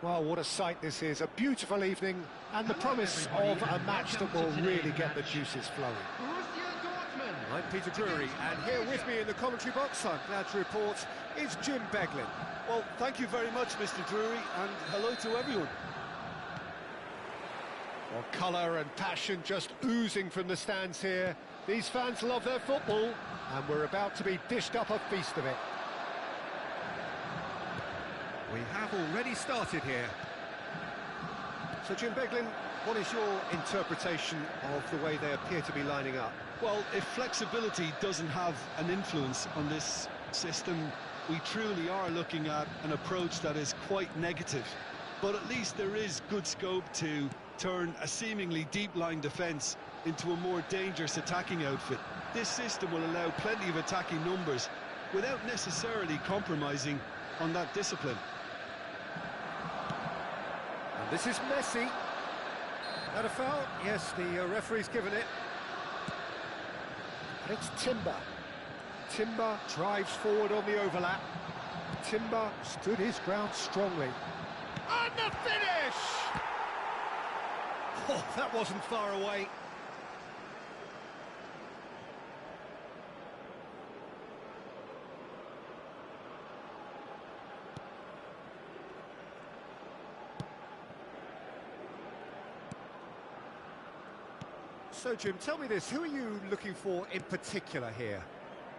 Well, what a sight this is. A beautiful evening and the promise of a match that will really get the juices flowing. I'm Peter Drury, and here with me in the commentary box, I'm glad to report, is Jim Beglin. Well, thank you very much, Mr. Drury, and hello to everyone. Well, colour and passion just oozing from the stands here. These fans love their football, and we're about to be dished up a feast of it. We have already started here. So, Jim Beglin, what is your interpretation of the way they appear to be lining up? Well, if flexibility doesn't have an influence on this system, we truly are looking at an approach that is quite negative. But at least there is good scope to turn a seemingly deep-line defence into a more dangerous attacking outfit. This system will allow plenty of attacking numbers without necessarily compromising on that discipline. And this is Messi. That a foul? Yes, the referee's given it. And it's Timber. Timber drives forward on the overlap. Timber stood his ground strongly. And the finish! Oh, that wasn't far away. So, Jim, tell me this, who are you looking for in particular here?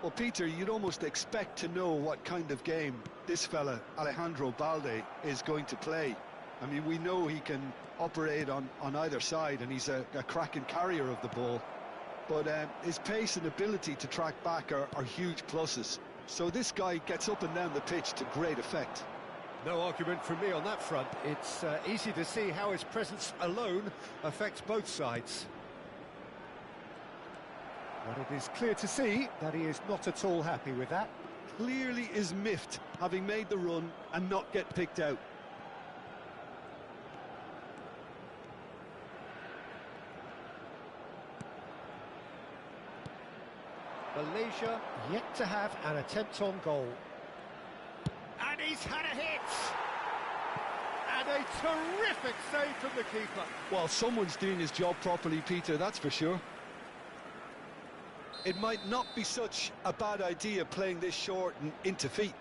Well, Peter, you'd almost expect to know what kind of game this fella, Alejandro Balde, is going to play. I mean, we know he can operate on either side, and he's a cracking carrier of the ball. But his pace and ability to track back are huge pluses. So this guy gets up and down the pitch to great effect. No argument from me on that front. It's easy to see how his presence alone affects both sides. But it is clear to see that he is not at all happy with that. Clearly is miffed, having made the run and not get picked out. Malaysia yet to have an attempt on goal. And he's had a hit! And a terrific save from the keeper. Well, someone's doing his job properly, Peter, that's for sure. It might not be such a bad idea playing this short and into feet.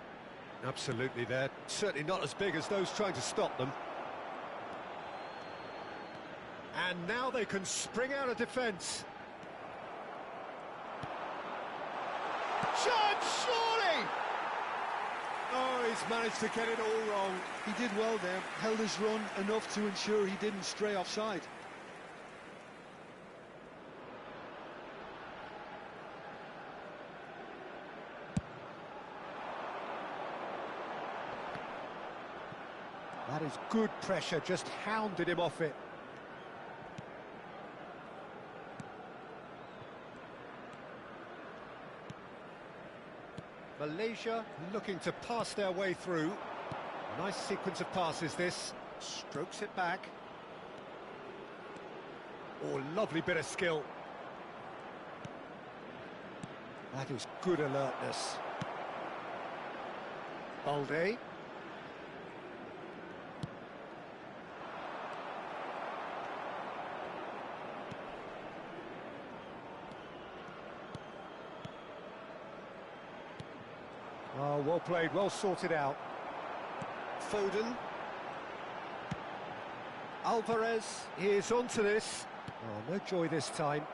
Absolutely, they're certainly not as big as those trying to stop them. And now they can spring out of defence. Shot, surely! Oh, he's managed to get it all wrong. He did well there, held his run enough to ensure he didn't stray offside. That is good pressure, just hounded him off it. Malaysia looking to pass their way through. Nice sequence of passes this. Strokes it back. Oh, lovely bit of skill. That is good alertness. Balde. Oh, well played, well sorted out. Foden. Alvarez is onto this. Oh, no joy this time.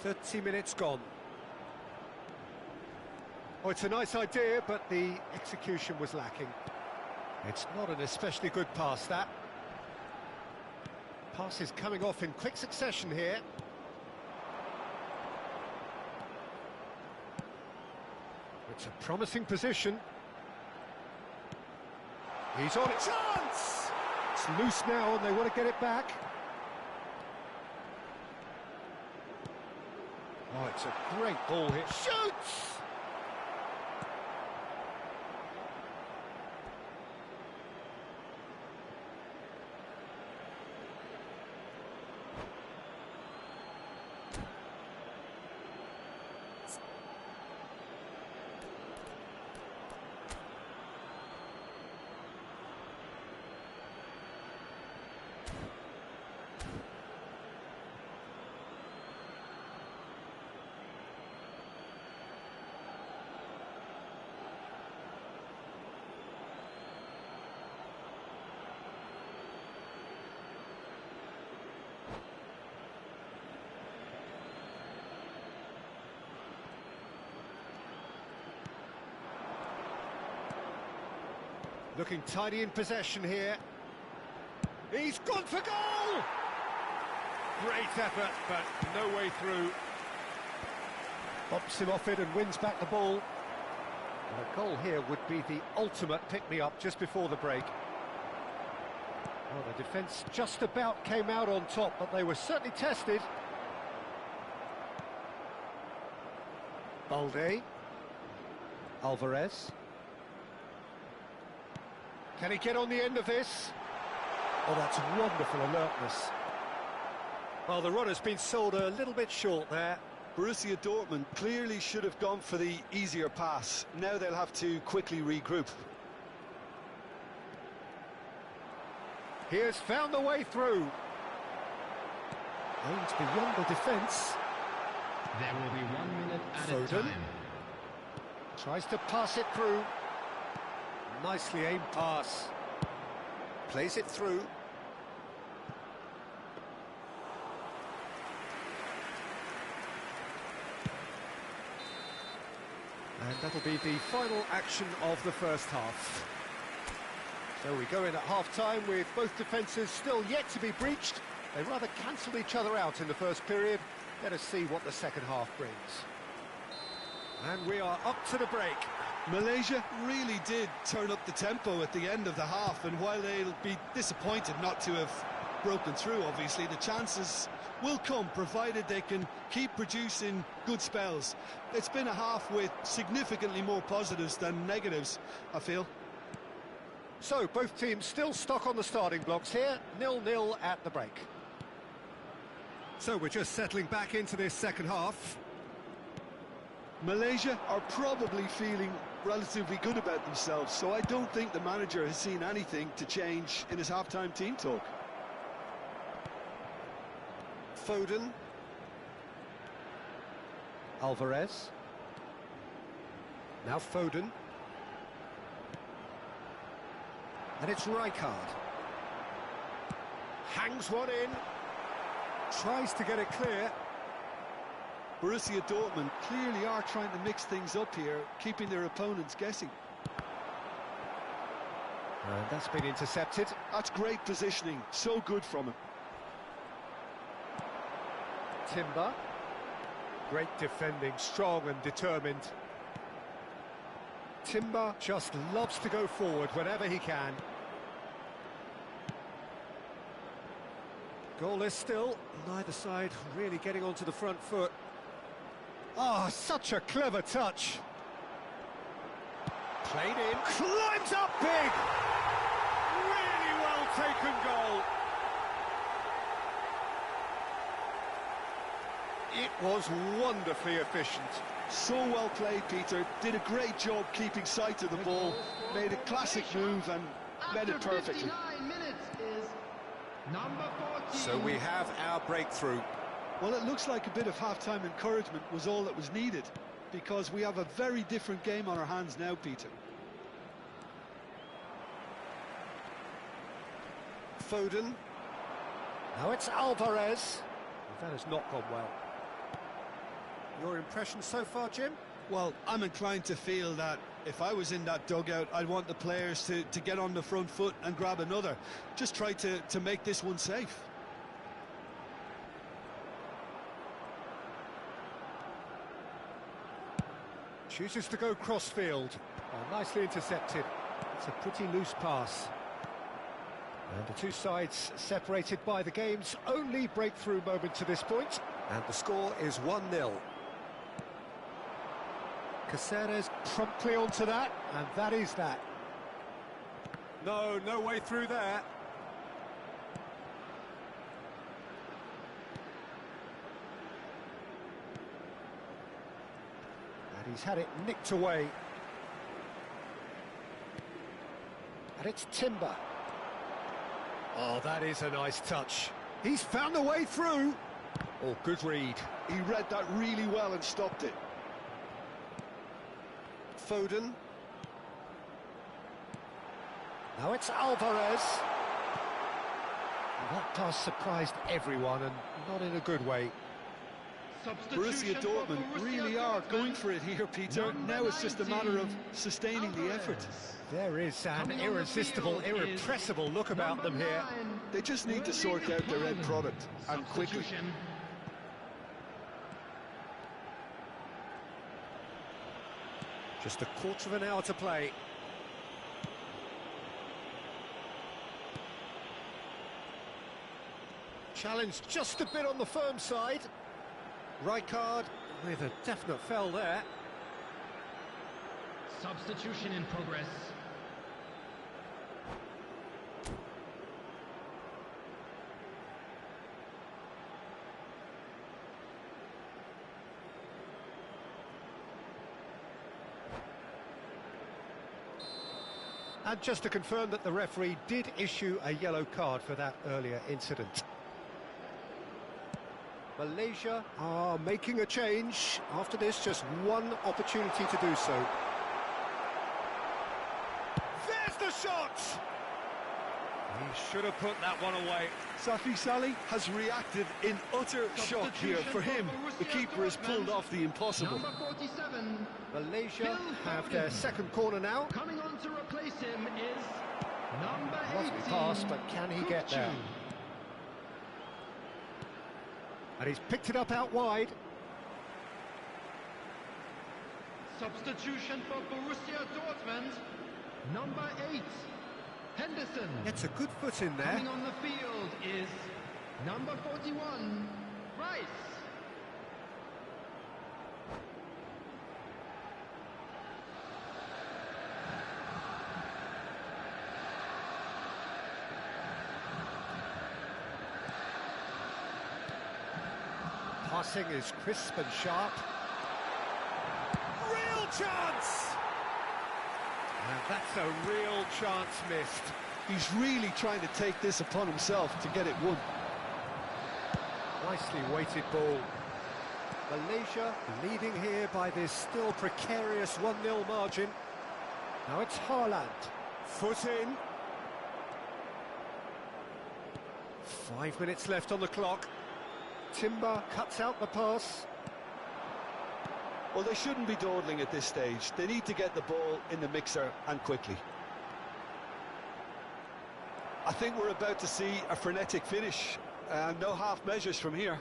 "30 minutes gone." Oh, it's a nice idea, but the execution was lacking. It's not an especially good pass, that. Pass is coming off in quick succession here. It's a promising position. He's on it. Chance! It's loose now and they want to get it back. Oh, it's a great ball hit. Shoots! Looking tidy in possession here. He's gone for goal! Great effort, but no way through. Bops him off it and wins back the ball. And a goal here would be the ultimate pick-me-up just before the break. Well, the defence just about came out on top, but they were certainly tested. Balde. Alvarez. Can he get on the end of this? Oh, that's wonderful alertness. Well, the runner's been sold a little bit short there. Borussia Dortmund clearly should have gone for the easier pass. Now they'll have to quickly regroup. He has found the way through. Aims beyond the defence. There will be 1 minute added Foden time. tries to pass it through. Nicely aimed pass. Plays it through. And that'll be the final action of the first half. So we go in at half-time with both defences still yet to be breached. They rather cancelled each other out in the first period. Let us see what the second half brings. And we are up to the break. Malaysia really did turn up the tempo at the end of the half, and while they'll be disappointed not to have broken through, obviously, the chances will come, provided they can keep producing good spells. It's been a half with significantly more positives than negatives, I feel. So, both teams still stuck on the starting blocks here, 0-0 at the break. So, we're just settling back into this second half. Malaysia are probably feeling relatively good about themselves, so I don't think the manager has seen anything to change in his half-time team talk. Foden. Alvarez. Now Foden. And it's Rijkaard. Hangs one in. Tries to get it clear. Borussia Dortmund clearly are trying to mix things up here, keeping their opponents guessing. And that's been intercepted. That's great positioning, so good from him. Timber. Great defending, strong and determined. Timber just loves to go forward whenever he can. Goalless still, neither side really getting onto the front foot. Oh, such a clever touch. Played in, climbs up big! Really well taken goal. It was wonderfully efficient. So well played, Peter. Did a great job keeping sight of the ball. Made a classic move and read it perfectly. So we have our breakthrough. Well, it looks like a bit of half-time encouragement was all that was needed, because we have a very different game on our hands now, Peter. Foden. Now it's Alvarez. That has not gone well. Your impression so far, Jim? Well, I'm inclined to feel that if I was in that dugout, I'd want the players to get on the front foot and grab another. Just try to make this one safe. Chooses to go cross-field. Oh, nicely intercepted. It's a pretty loose pass. And the two sides separated by the game's only breakthrough moment to this point. And the score is 1-0. Caceres promptly onto that, and that is that. No way through there. And he's had it nicked away. And it's Timber. Oh, that is a nice touch. He's found a way through. Oh, good read. He read that really well and stopped it. Foden. Now it's Alvarez. That pass surprised everyone, and not in a good way. Borussia Dortmund really are going for it here, Peter. Now it's just a matter of sustaining the effort. There is an irresistible, irrepressible look about them here. They just need to sort out their end product, and quickly. Just a quarter of an hour to play. Challenge just a bit on the firm side. Rijkaard with a definite foul there. Substitution in progress. And just to confirm that the referee did issue a yellow card for that earlier incident. Malaysia are making a change. After this, just one opportunity to do so. There's the shot! He should have put that one away. Safi Salih has reacted in utter shock here. For him, the keeper has pulled off the impossible. Number 47. Malaysia have their second corner now. Coming on to replace him is number 18. Lovely pass, but can he get there? And he's picked it up out wide. Substitution for Borussia Dortmund. Number 8. Henderson. Gets a good foot in there. Coming on the field is number 41, Rice. Passing is crisp and sharp. Real chance! And that's a real chance missed. He's really trying to take this upon himself to get it won. Nicely weighted ball. Malaysia leading here by this still precarious 1-0 margin. Now it's Haaland. Foot in. 5 minutes left on the clock. Timber cuts out the pass. Well, they shouldn't be dawdling at this stage. They need to get the ball in the mixer, and quickly. I think we're about to see a frenetic finish. No half measures from here.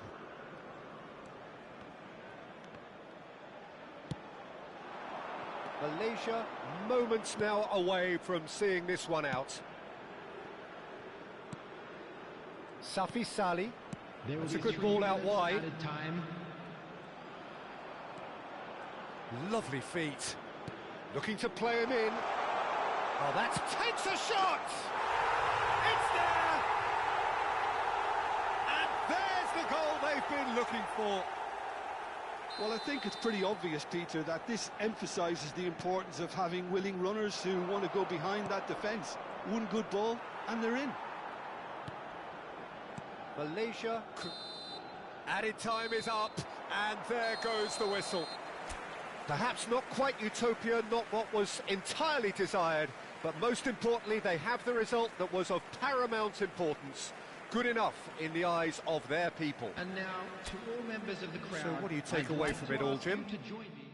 Malaysia, moments now away from seeing this one out. Safi Sali. It's a good ball out wide. Lovely feet. Looking to play him in. Oh, that takes a shot! It's there! And there's the goal they've been looking for. Well, I think it's pretty obvious, Peter, that this emphasises the importance of having willing runners who want to go behind that defence. One good ball, and they're in. Malaysia. Added time is up, and there goes the whistle. Perhaps not quite utopia, not what was entirely desired, but most importantly, they have the result that was of paramount importance. Good enough in the eyes of their people. And now, to all members of the crowd... So what do you take away from it all, Jim? To join me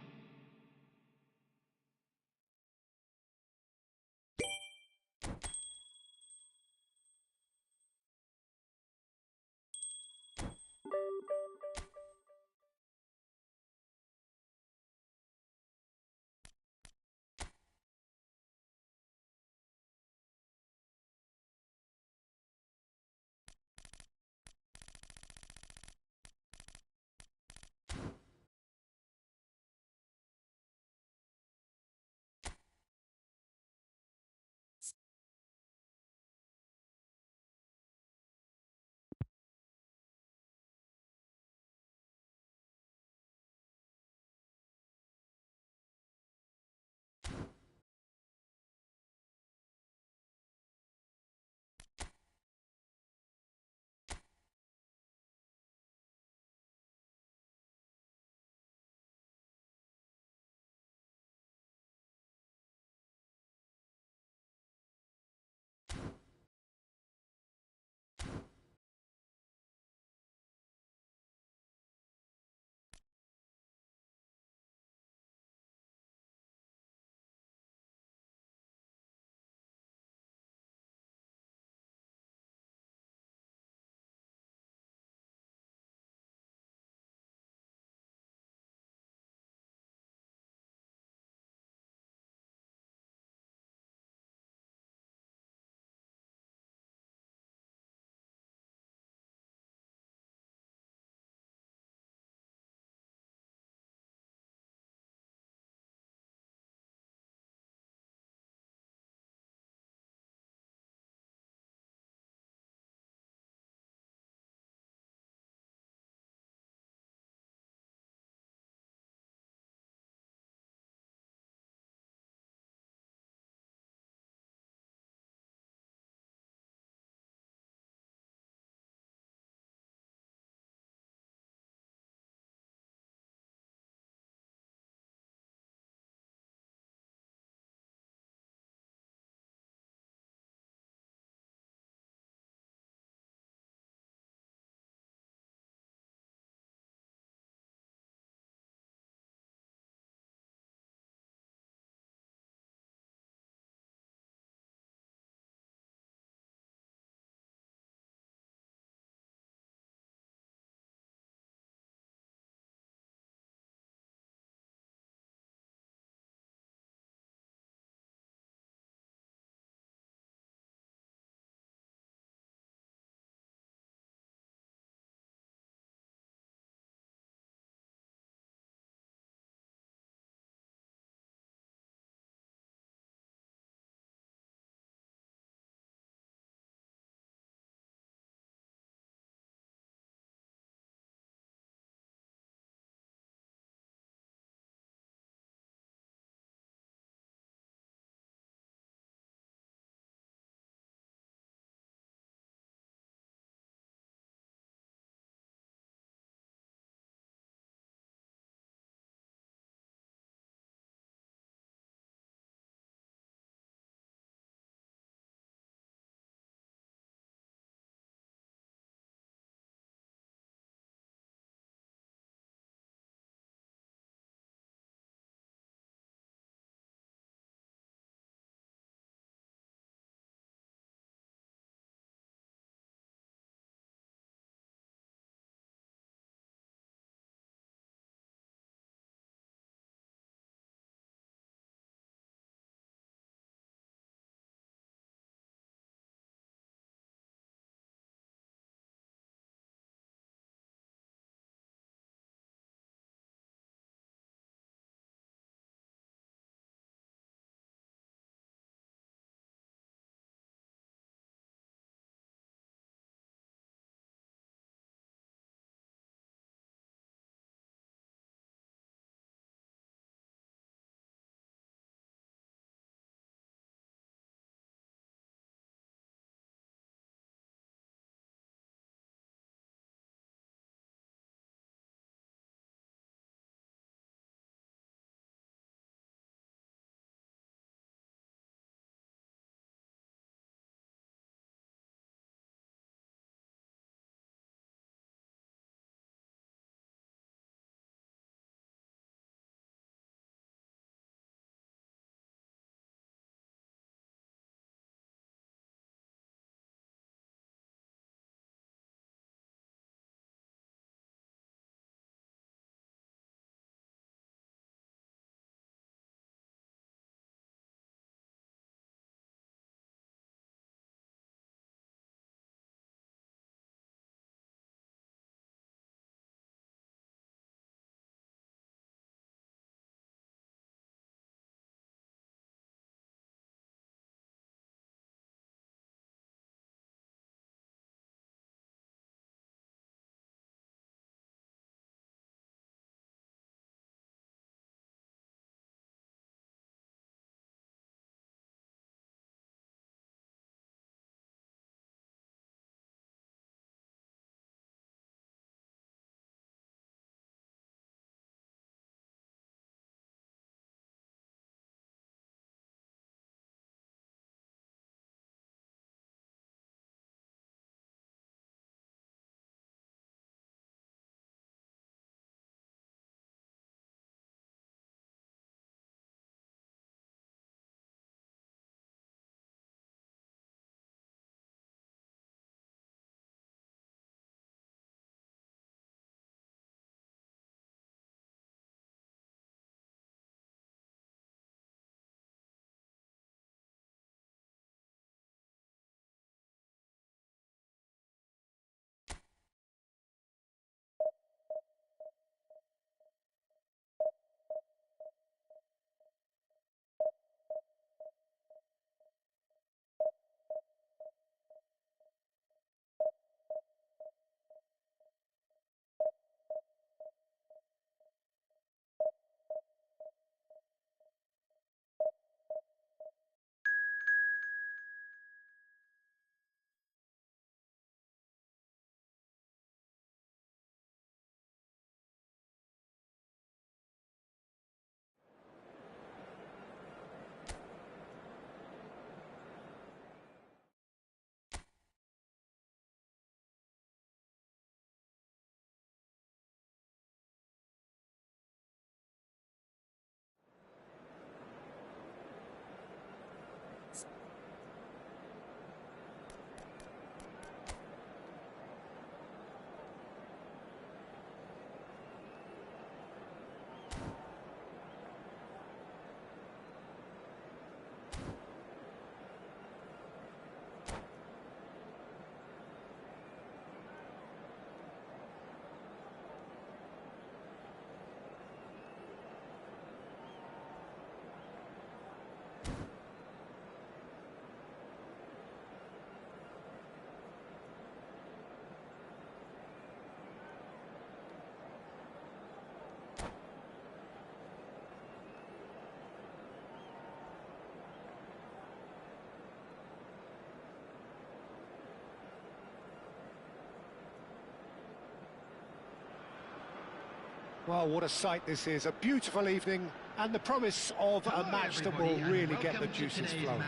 Well, what a sight this is. A beautiful evening and the promise of a match that will really get the juices flowing.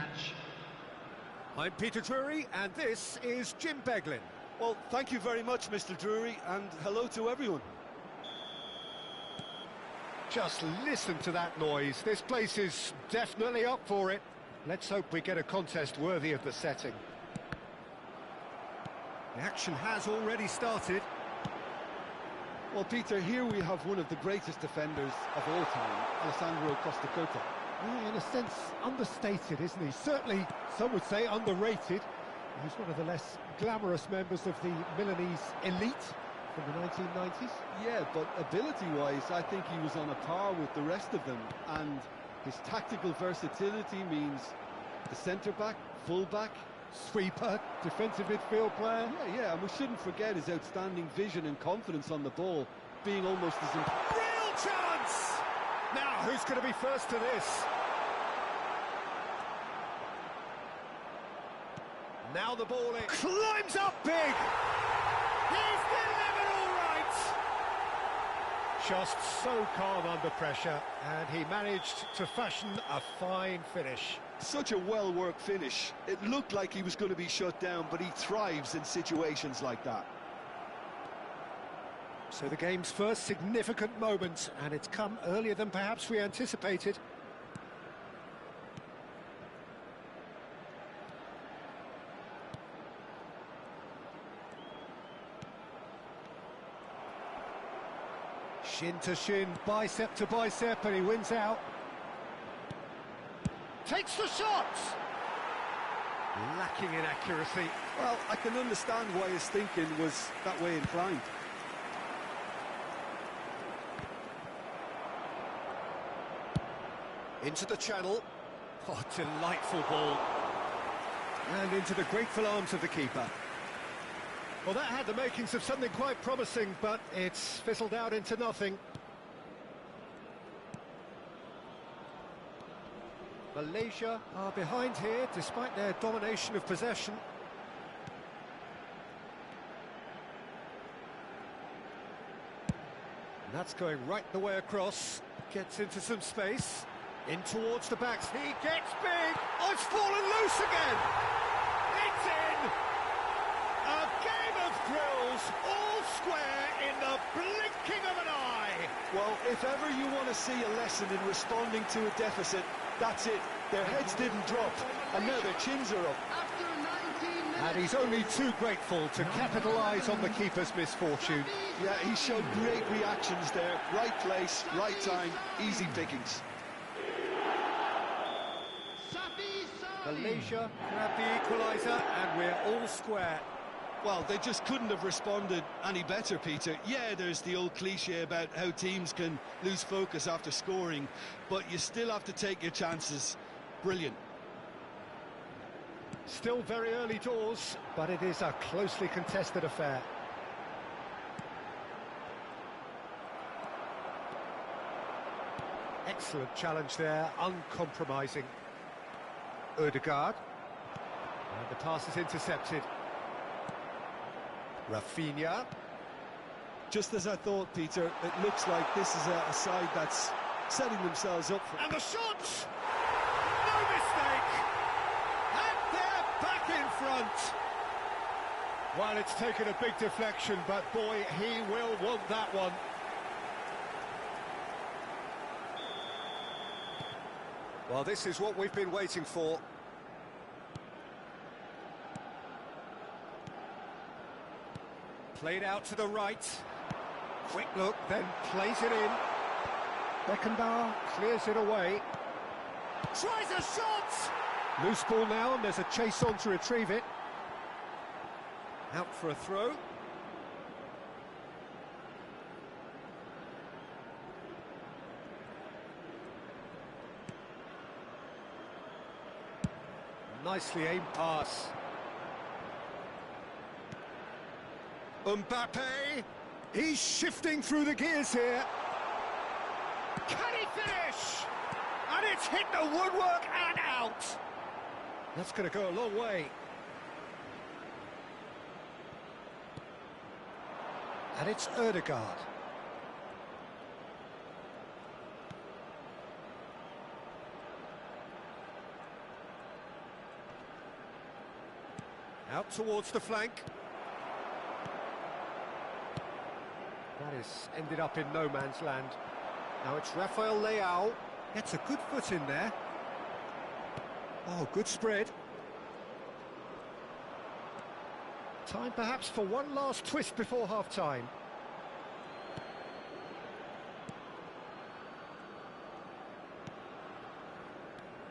I'm Peter Drury and this is Jim Beglin. Well, thank you very much, Mr. Drury, and hello to everyone. Just listen to that noise. This place is definitely up for it. Let's hope we get a contest worthy of the setting. The action has already started. Well, Peter, here we have one of the greatest defenders of all time, Alessandro Costa. Yeah, in a sense, understated, isn't he? Certainly, some would say underrated. He's one of the less glamorous members of the Milanese elite from the 1990s. Yeah, but ability-wise, I think he was on a par with the rest of them. And his tactical versatility means the centre-back, full-back, Sweeper, defensive midfield player. Yeah, and we shouldn't forget his outstanding vision and confidence on the ball, being almost as important. Real chance! Now, who's going to be first to this? Now the ball climbs up big! He's delivered all right! Just so calm under pressure, and he managed to fashion a fine finish. Such a well-worked finish. It looked like he was going to be shut down, but he thrives in situations like that. So the game's first significant moment, and it's come earlier than perhaps we anticipated. Shin to shin, bicep to bicep, and he wins out. Takes the shot! Lacking in accuracy. Well, I can understand why his thinking was that way inclined. Into the channel. Oh, delightful ball. And into the grateful arms of the keeper. Well, that had the makings of something quite promising, but it's fizzled out into nothing. Malaysia are behind here, despite their domination of possession. And that's going right the way across. Gets into some space. In towards the backs. He gets big. Oh, it's fallen loose again. It's in. A game of thrills, all square in the blinking of an eye. Well, if ever you want to see a lesson in responding to a deficit, that's it. Their heads didn't drop, and now their chins are up. And he's only too grateful to capitalise on the keeper's misfortune. Yeah, he showed great reactions there. Right place, right time, easy pickings. Malaysia grab the equaliser, and we're all square. Well, they just couldn't have responded any better, Peter. Yeah, there's the old cliche about how teams can lose focus after scoring, but you still have to take your chances. Brilliant. Still very early doors, but it is a closely contested affair. Excellent challenge there, uncompromising. Ødegaard. And the pass is intercepted. Rafinha. Just as I thought, Peter, it looks like this is a side that's setting themselves up for... And the shot! No mistake! And they're back in front! Well, it's taken a big deflection, but boy, he will want that one. Well, this is what we've been waiting for. Played out to the right. Quick look, then plays it in. Beckenbauer clears it away. Tries a shot! Loose ball now, and there's a chase on to retrieve it. Out for a throw. Nicely aimed pass. Mbappe, he's shifting through the gears here. Can he finish? And it's hit the woodwork and out. That's going to go a long way. And it's Ødegaard. Out towards the flank. That has ended up in no man's land. Now it's Rafael Leao. Gets a good foot in there. Oh, good spread. Time perhaps for one last twist before half-time.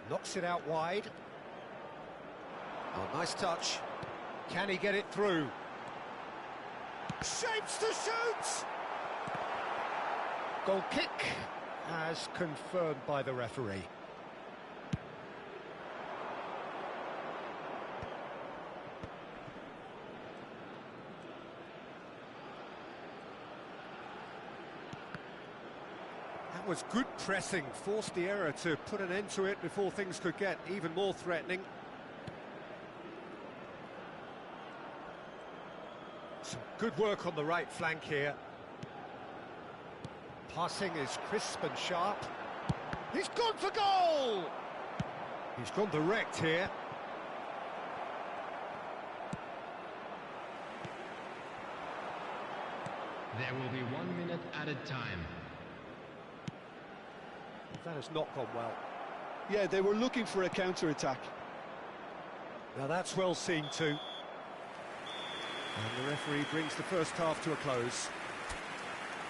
Knocks it out wide. Oh, nice touch. Can he get it through? Shapes to shoot! Goal kick, as confirmed by the referee. That was good pressing, forced the error to put an end to it before things could get even more threatening. Some good work on the right flank here. Passing is crisp and sharp. He's gone for goal! He's gone direct here. There will be 1 minute added time. That has not gone well. Yeah, they were looking for a counter-attack. Now that's well seen too. And the referee brings the first half to a close.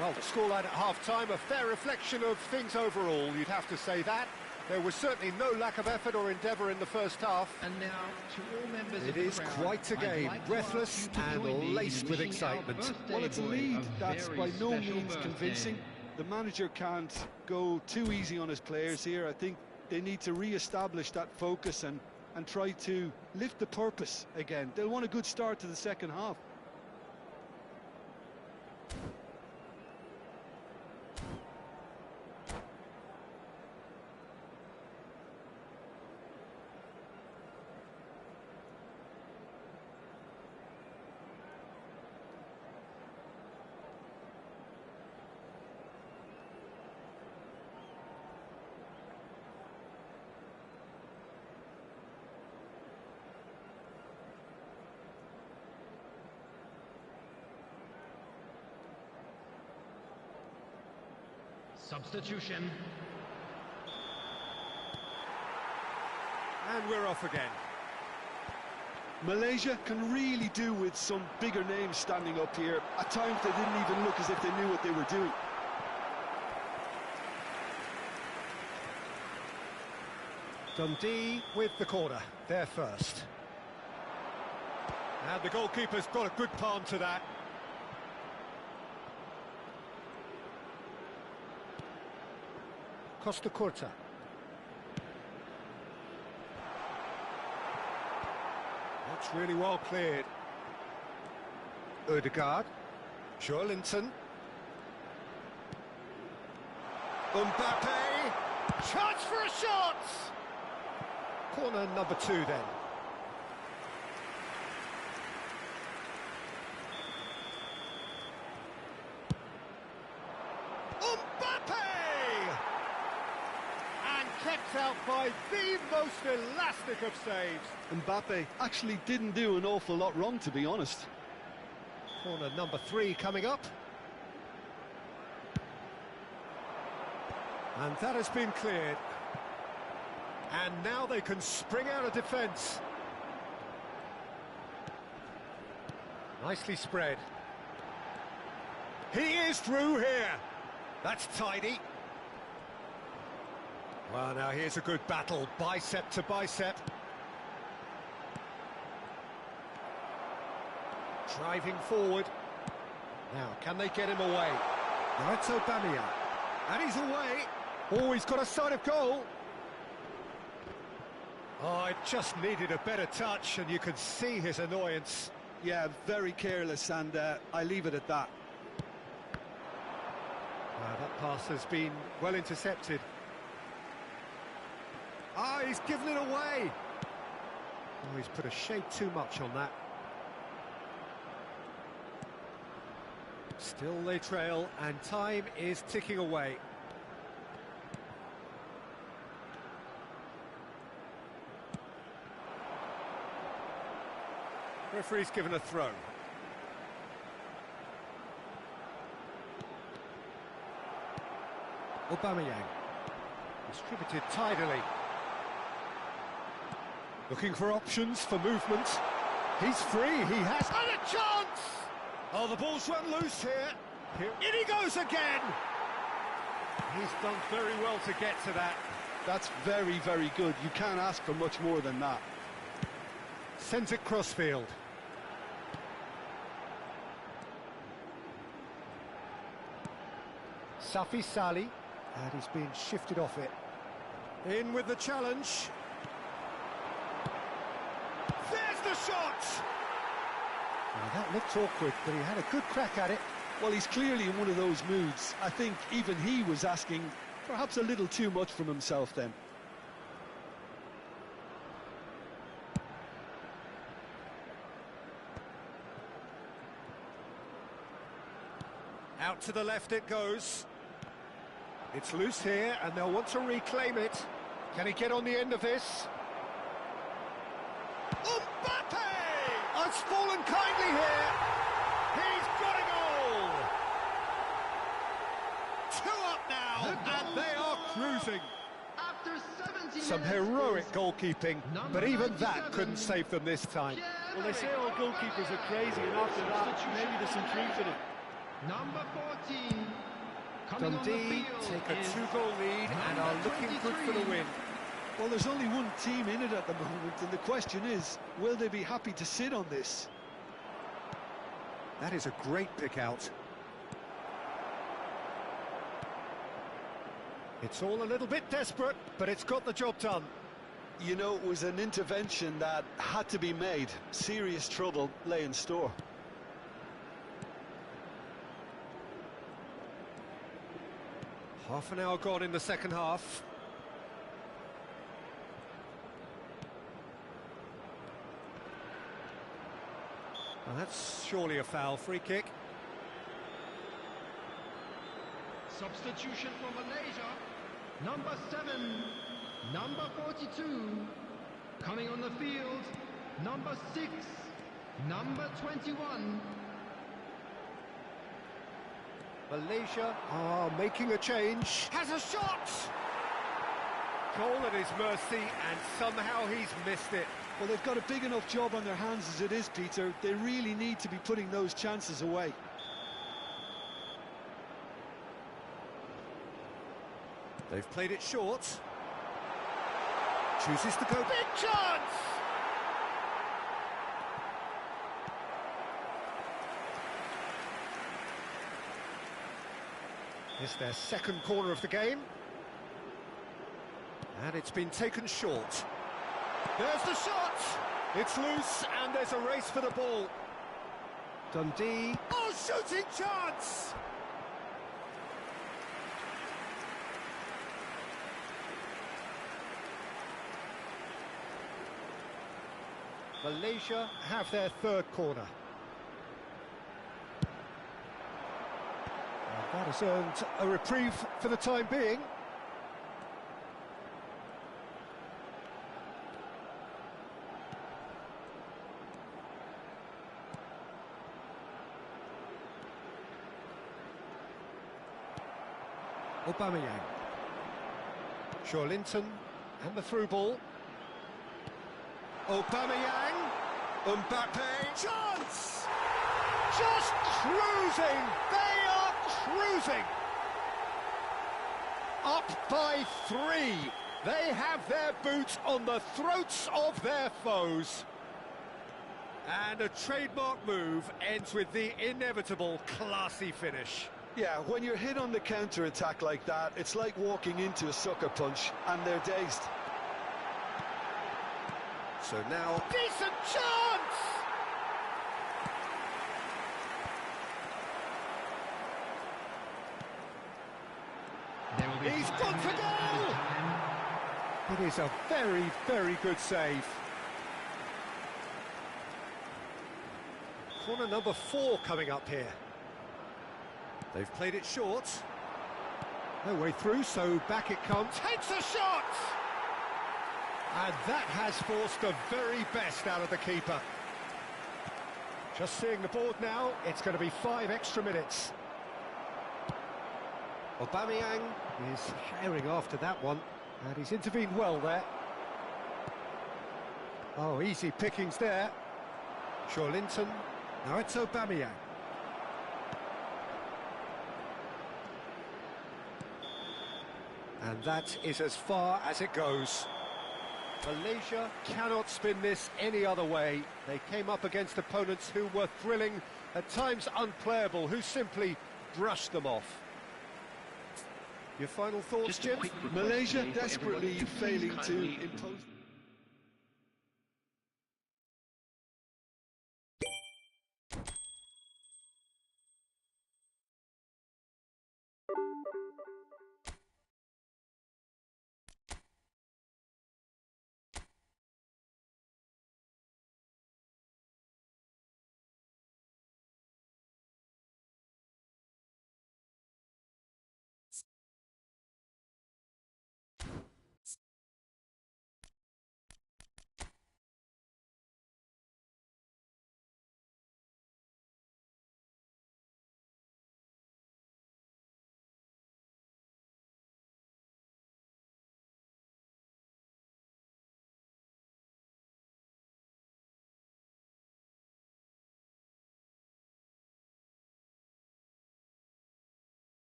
Well, the scoreline at half-time, a fair reflection of things overall, you'd have to say that. There was certainly no lack of effort or endeavour in the first half. And now, to all members it of the is crowd, quite a game, breathless and laced with excitement. Well, it's a lead that's by no means convincing. The manager can't go too easy on his players here. I think they need to re-establish that focus and try to lift the purpose again. They'll want a good start to the second half. Substitution. And we're off again. Malaysia can really do with some bigger names standing up here. At times they didn't even look as if they knew what they were doing. Dundee with the corner, there first. And the goalkeeper's got a good palm to that. Costa Curta. That's really well cleared. Ødegaard. Joelinton. Mbappe. Chance for a shot! Corner number 2 then. Kept out by the most elastic of saves. Mbappe actually didn't do an awful lot wrong, to be honest. Corner number 3 coming up. And that has been cleared. And now they can spring out of defence. Nicely spread. He is through here. That's tidy. Well, now here's a good battle, bicep to bicep. Driving forward. Now, can they get him away? Now it's Aubameyang. And he's away. Oh, he's got a sight of goal. Oh, it just needed a better touch, and you could see his annoyance. Yeah, very careless, and I leave it at that. That pass has been well intercepted. Ah, he's given it away. Oh, he's put a shade too much on that. Still they trail, and time is ticking away. Referee's given a throw. Aubameyang. Distributed tidily. Looking for options for movement. He's free, he has... And a chance! Oh, the ball's run loose here. In he goes again! He's done very well to get to that. That's very, very good. You can't ask for much more than that. Sends it crossfield. Safi Sali, and he's being shifted off it. In with the challenge. There's the shot! Well, that looked awkward, but he had a good crack at it. Well, he's clearly in one of those moods. I think even he was asking perhaps a little too much from himself then. Out to the left it goes. It's loose here, and they'll want to reclaim it. Can he get on the end of this? Mbappe! It's fallen kindly here. He's got a goal! 2 up now, and they are cruising. After 70 Some minutes heroic is goalkeeping, but even that couldn't save them this time. Well, they say all goalkeepers are crazy, and after that, maybe there's some truth in it. number 14. Coming on the Dundee field take a is 2-goal lead and are looking good for the 23. win. Well, there's only one team in it at the moment, and the question is, will they be happy to sit on this? That is a great pick out. It's all a little bit desperate, but it's got the job done. You know, it was an intervention that had to be made. Serious trouble lay in store. Half an hour gone in the second half. Well, that's surely a foul. Free kick. Substitution for Malaysia. Number 7. Number 42. Coming on the field. Number 6. Number 21. Malaysia are making a change. Has a shot! Goal at his mercy, and somehow he's missed it. Well, they've got a big enough job on their hands as it is, Peter. They really need to be putting those chances away. They've played it short. Chooses to go. Big chance! It's their second corner of the game. And it's been taken short. There's the shot! It's loose, and there's a race for the ball. Dundee. Oh, shooting chance! Malaysia have their third corner. That has earned a reprieve for the time being. Aubameyang. Linton and the through ball. Aubameyang. Mbappe. Chance! Just cruising! They are cruising! Up by 3. They have their boots on the throats of their foes. And a trademark move ends with the inevitable classy finish. Yeah, when you're hit on the counter-attack like that, it's like walking into a sucker punch, and they're dazed. So now... Decent chance! There will be He's five gone for minutes goal! added time. It is a very, very good save. Corner number 4 coming up here. They've played it short. No way through, so back it comes. Takes a shot! And that has forced the very best out of the keeper. Just seeing the board now, it's going to be 5 extra minutes. Aubameyang is herring after that one, and he's intervened well there. Oh, easy pickings there. Linton. Now it's Aubameyang. And that is as far as it goes. Malaysia cannot spin this any other way. They came up against opponents who were thrilling, at times unplayable, who simply brushed them off. Your final thoughts, Jim? Malaysia desperately failing to impose...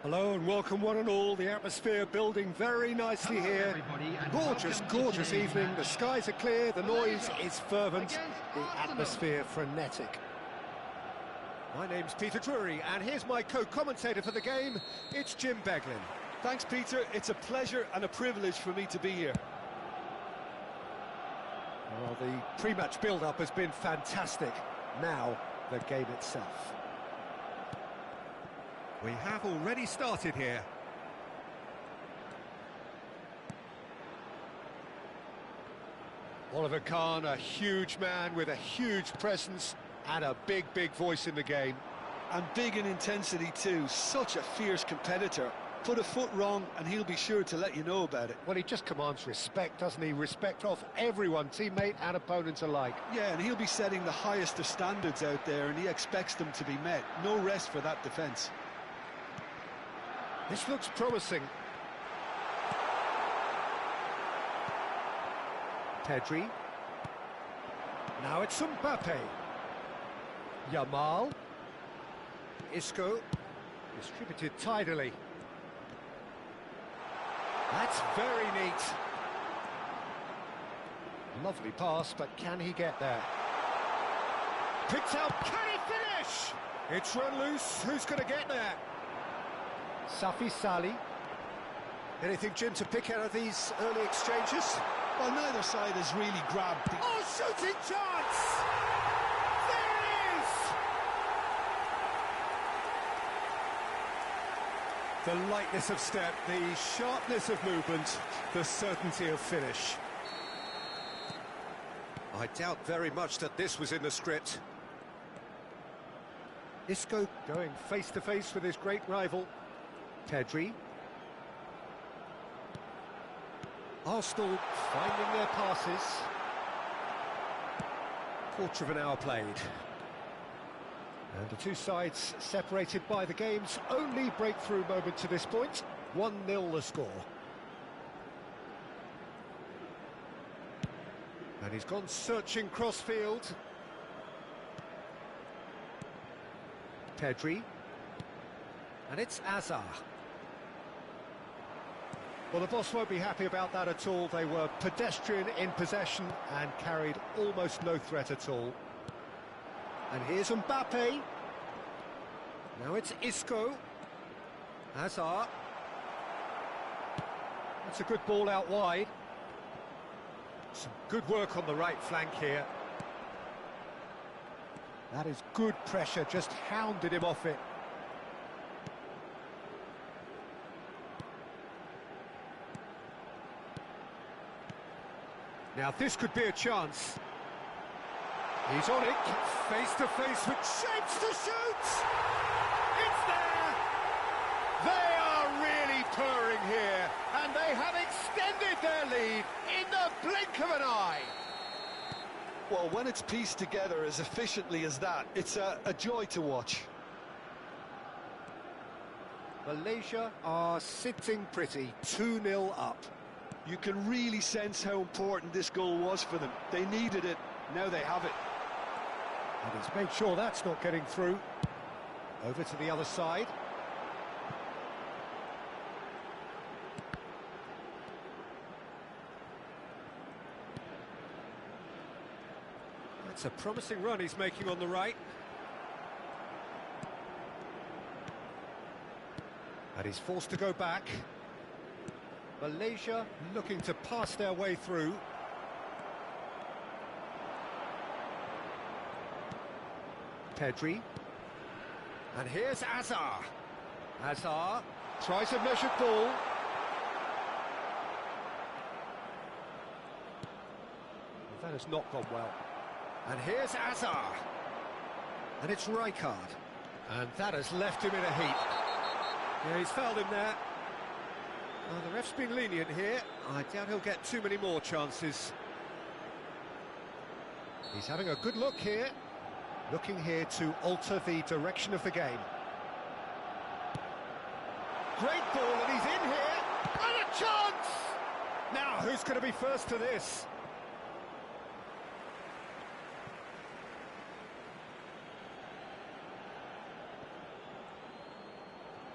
Hello and welcome one and all. The atmosphere building very nicely here. Gorgeous, gorgeous evening. The skies are clear, the noise is fervent, the atmosphere frenetic. My name's Peter Drury, and here's my co-commentator for the game. It's Jim Beglin. Thanks, Peter. It's a pleasure and a privilege for me to be here. Well, the pre-match build-up has been fantastic. Now, the game itself. We have already started here. Oliver Kahn, a huge man with a huge presence and a big, big voice in the game. And big in intensity too. Such a fierce competitor. Put a foot wrong and he'll be sure to let you know about it. Well, he just commands respect, doesn't he? Respect of everyone, teammate and opponent alike. Yeah, and he'll be setting the highest of standards out there, and he expects them to be met. No rest for that defence. This looks promising. Pedri. Now it's Mbappe. Yamal. Isco. Distributed tidily. That's very neat. Lovely pass, but can he get there? Picked out, can he finish? It's run loose, who's going to get there? Safi Salih. Anything, Jim, to pick out of these early exchanges? Well, neither side has really grabbed the... Oh, shooting chance! There it is! The lightness of step, the sharpness of movement, the certainty of finish. I doubt very much that this was in the script. Isco going face-to-face with his great rival. Pedri. Arsenal finding their passes. Quarter of an hour played. And the two sides separated by the game's only breakthrough moment to this point. 1-0 the score. And he's gone searching cross-field. Pedri. And it's Azar. Well, the boss won't be happy about that at all. They were pedestrian in possession and carried almost no threat at all. And here's Mbappe. Now it's Isco. Azar. That's a good ball out wide. Some good work on the right flank here. That is good pressure, just hounded him off it. Now this could be a chance. He's on it, face to face with shapes to shoot! It's there! They are really purring here, and they have extended their lead in the blink of an eye. Well, when it's pieced together as efficiently as that, it's a joy to watch. Malaysia are sitting pretty, 2-0 up. You can really sense how important this goal was for them. They needed it, now they have it. And he's made sure that's not getting through. Over to the other side. That's a promising run he's making on the right. And he's forced to go back. Malaysia looking to pass their way through. Pedri. And here's Azar. Azar tries a measured ball. That has not gone well. And here's Azar. And it's Rijkaard. And that has left him in a heap. Yeah, he's fouled him there. Well, the ref's been lenient here. I doubt he'll get too many more chances. He's having a good look here. Looking here to alter the direction of the game. Great ball, and he's in here. And a chance! Now, who's going to be first to this?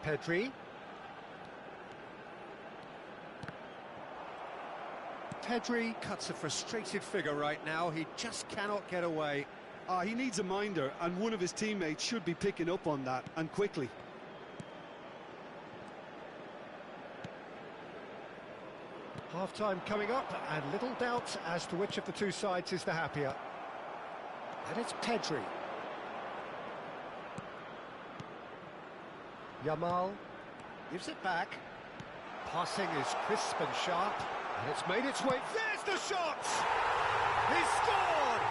Pedri. Pedri cuts a frustrated figure right now. He just cannot get away. He needs a minder, and one of his teammates should be picking up on that, and quickly. Half-time coming up, and little doubt as to which of the two sides is the happier. And it's Pedri. Yamal gives it back. Passing is crisp and sharp, and it's made its way. There's the shot! He scored!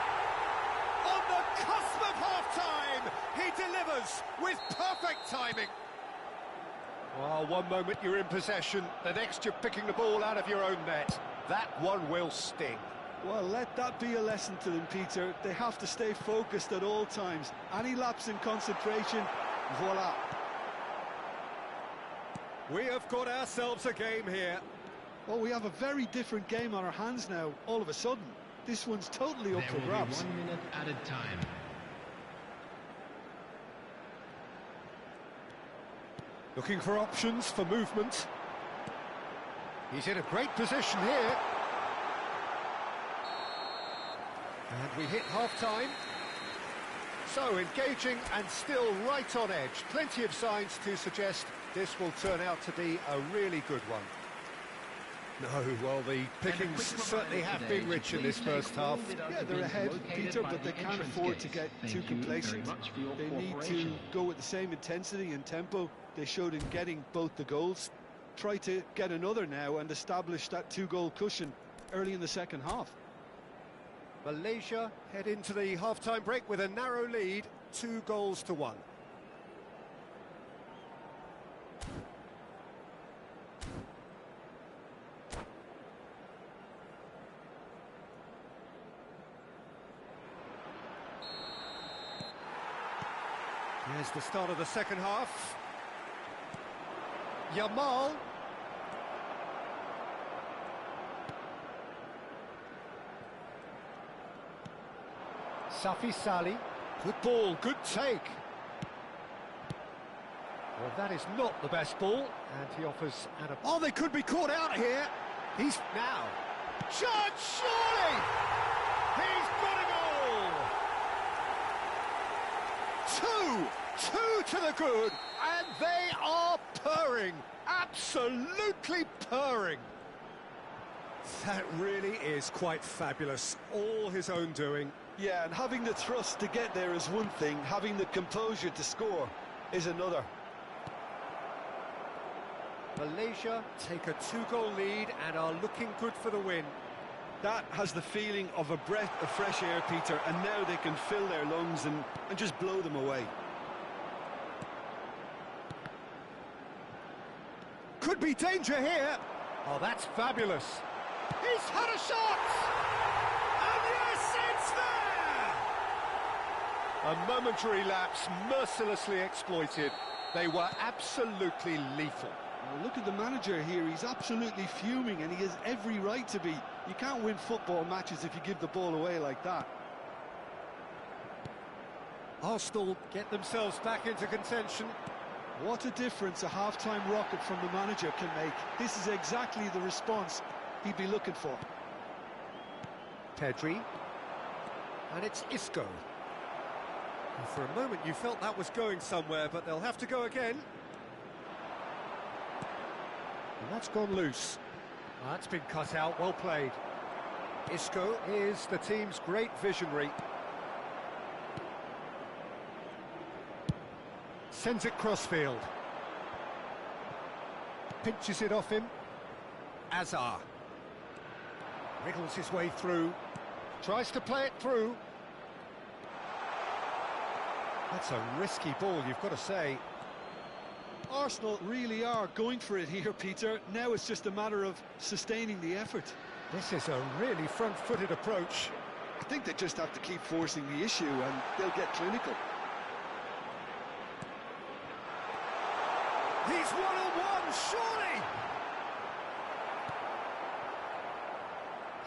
On the cusp of half-time, he delivers with perfect timing. Well, one moment you're in possession, the next you're picking the ball out of your own net. That one will sting. Well, let that be a lesson to them, Peter. They have to stay focused at all times. Any lapse in concentration, voila. We have got ourselves a game here. Well, we have a very different game on our hands now, all of a sudden. This one's totally up for grabs. 1 minute added time. Looking for options for movement. He's in a great position here. And we hit half-time. So, engaging and still right on edge. Plenty of signs to suggest this will turn out to be a really good one. No, well, the pickings certainly have been rich in this first half. Yeah, they're ahead, Peter, but they can't afford to get too complacent. They need to go with the same intensity and tempo they showed in getting both the goals. Try to get another now and establish that two-goal cushion early in the second half. Malaysia head into the half-time break with a narrow lead, 2-1. Here's the start of the second half. Yamal. Safi Sali. Good ball, good take. Well, that is not the best ball, and he offers Adam. Oh, they could be caught out here. He's now. Shot, surely! He's got a goal! Two to the good, and they are purring. Absolutely purring. That really is quite fabulous. All his own doing. Yeah, and having the thrust to get there is one thing, having the composure to score is another. Malaysia take a 2-goal lead and are looking good for the win. That has the feeling of a breath of fresh air, Peter, and now they can fill their lungs and just blow them away. Could be danger here. Oh, that's fabulous. He's had a shot! And yes, it's there! A momentary lapse, mercilessly exploited. They were absolutely lethal. Well, look at the manager here. He's absolutely fuming, and he has every right to be. You can't win football matches if you give the ball away like that. Arsenal get themselves back into contention. What a difference a half-time rocket from the manager can make. This is exactly the response he'd be looking for. Pedri. And it's Isco. And for a moment you felt that was going somewhere, but they'll have to go again. And that's gone loose. Well, that's been cut out, well played. Isco is the team's great visionary. Sends it crossfield. Pinches it off him. Azar. Wriggles his way through. Tries to play it through. That's a risky ball, you've got to say. Arsenal really are going for it here, Peter. Now it's just a matter of sustaining the effort. This is a really front-footed approach. I think they just have to keep forcing the issue and they'll get clinical. He's one-on-one, surely!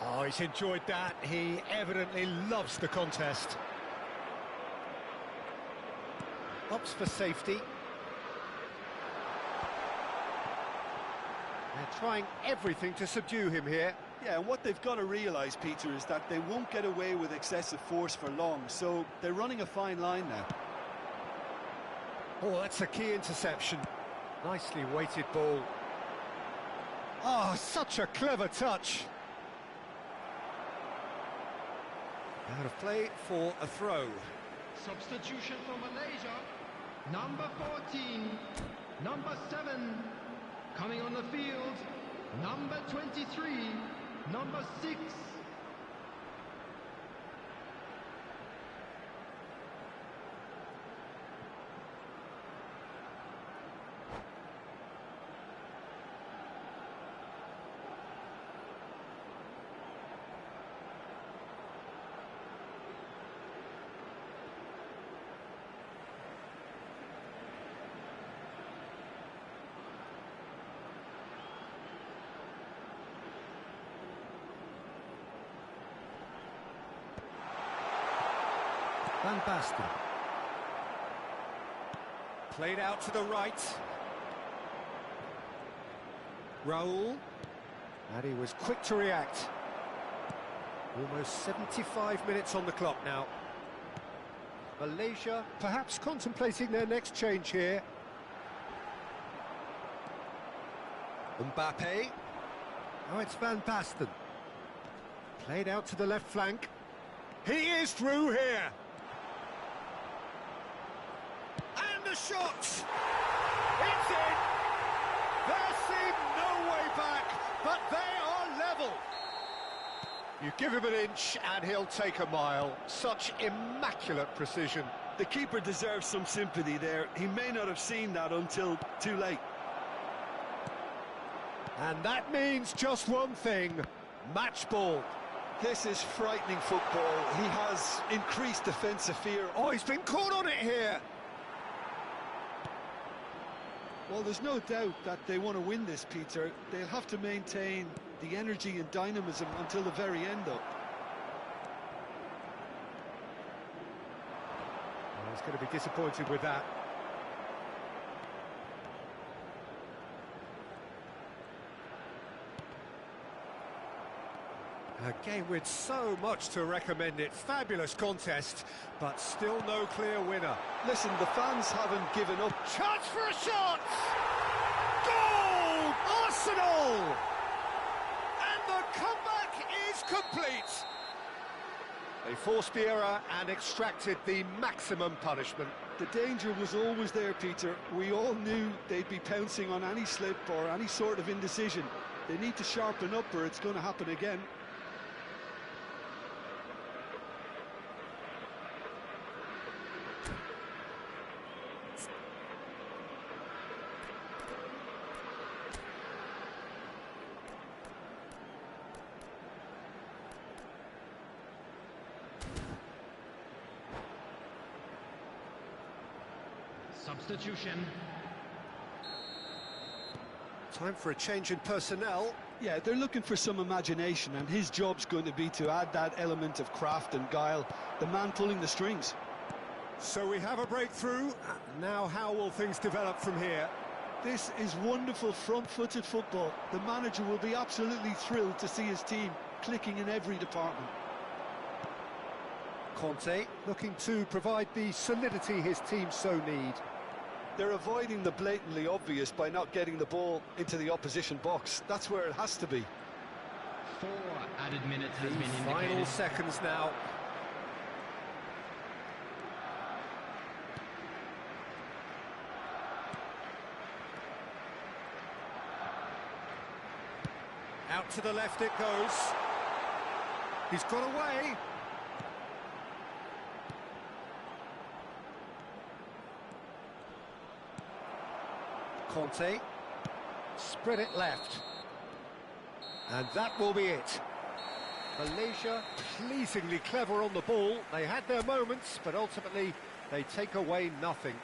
Oh, he's enjoyed that. He evidently loves the contest. Opts for safety. They're trying everything to subdue him here. Yeah, and what they've got to realise, Peter, is that they won't get away with excessive force for long, so they're running a fine line now. Oh, that's a key interception. Nicely weighted ball. Oh, such a clever touch. Out of play for a throw. Substitution for Malaysia. Number 14, number 7, coming on the field, number 23, number 6. Van Basten. Played out to the right. Raul. And he was quick to react. Almost 75 minutes on the clock now. Malaysia perhaps contemplating their next change here. Mbappe. Now it's Van Basten. Played out to the left flank. He is through here. And the shot! It's in! There seemed no way back, but they are level. You give him an inch and he'll take a mile. Such immaculate precision. The keeper deserves some sympathy there. He may not have seen that until too late. And that means just one thing, match ball. This is frightening football. He has increased defensive fear. Oh, he's been caught on it here. Well, there's no doubt that they want to win this, Peter. They'll have to maintain the energy and dynamism until the very end, though. Oh, he's going to be disappointed with that. A game with so much to recommend it. Fabulous contest, but still no clear winner. Listen, the fans haven't given up. Chance for a shot! Goal! Arsenal! And the comeback is complete. They forced the error and extracted the maximum punishment. The danger was always there, Peter. We all knew they'd be pouncing on any slip or any sort of indecision. They need to sharpen up or it's going to happen again. Substitution. Time for a change in personnel. Yeah, they're looking for some imagination, and his job's going to be to add that element of craft and guile, the man pulling the strings. So we have a breakthrough. Now how will things develop from here? This is wonderful front-footed football. The manager will be absolutely thrilled to see his team clicking in every department. Conte looking to provide the solidity his team so need. They're avoiding the blatantly obvious by not getting the ball into the opposition box. That's where it has to be. 4 added minutes has been indicated. Final seconds now. Out to the left it goes. He's got away. Conte, spread it left, and that will be it. Malaysia pleasingly clever on the ball. They had their moments, but ultimately they take away nothing.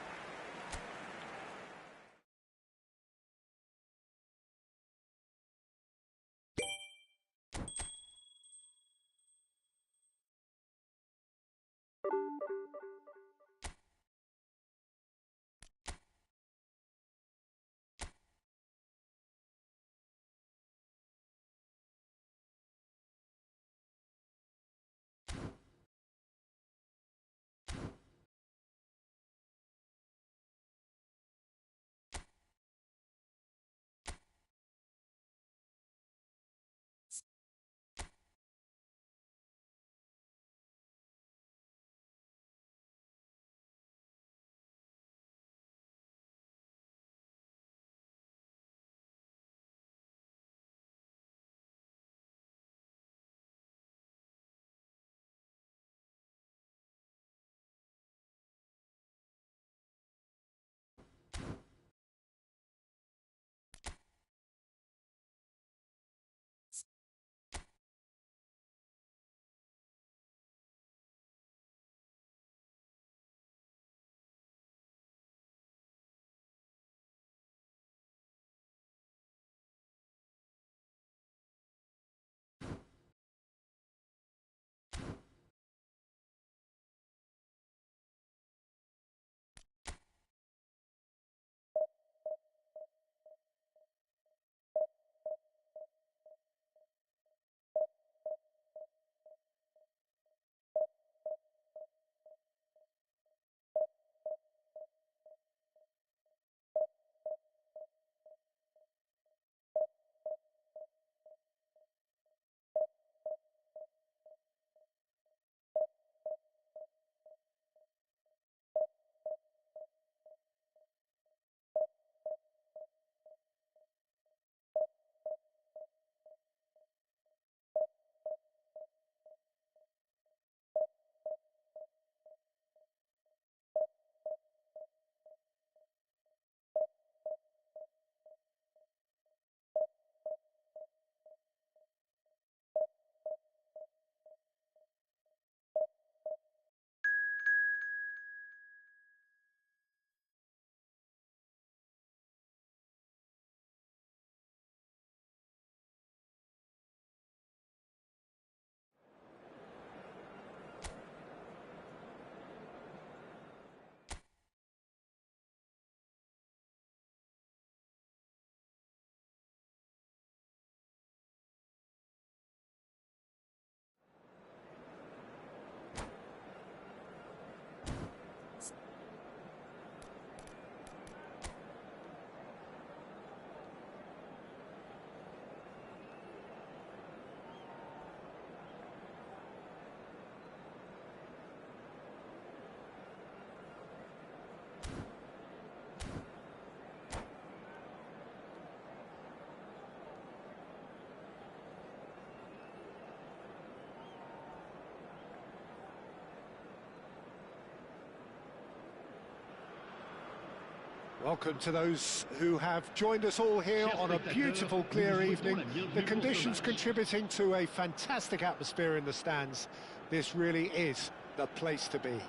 Welcome to those who have joined us all here on a beautiful, clear evening. The conditions contributing to a fantastic atmosphere in the stands. This really is the place to be.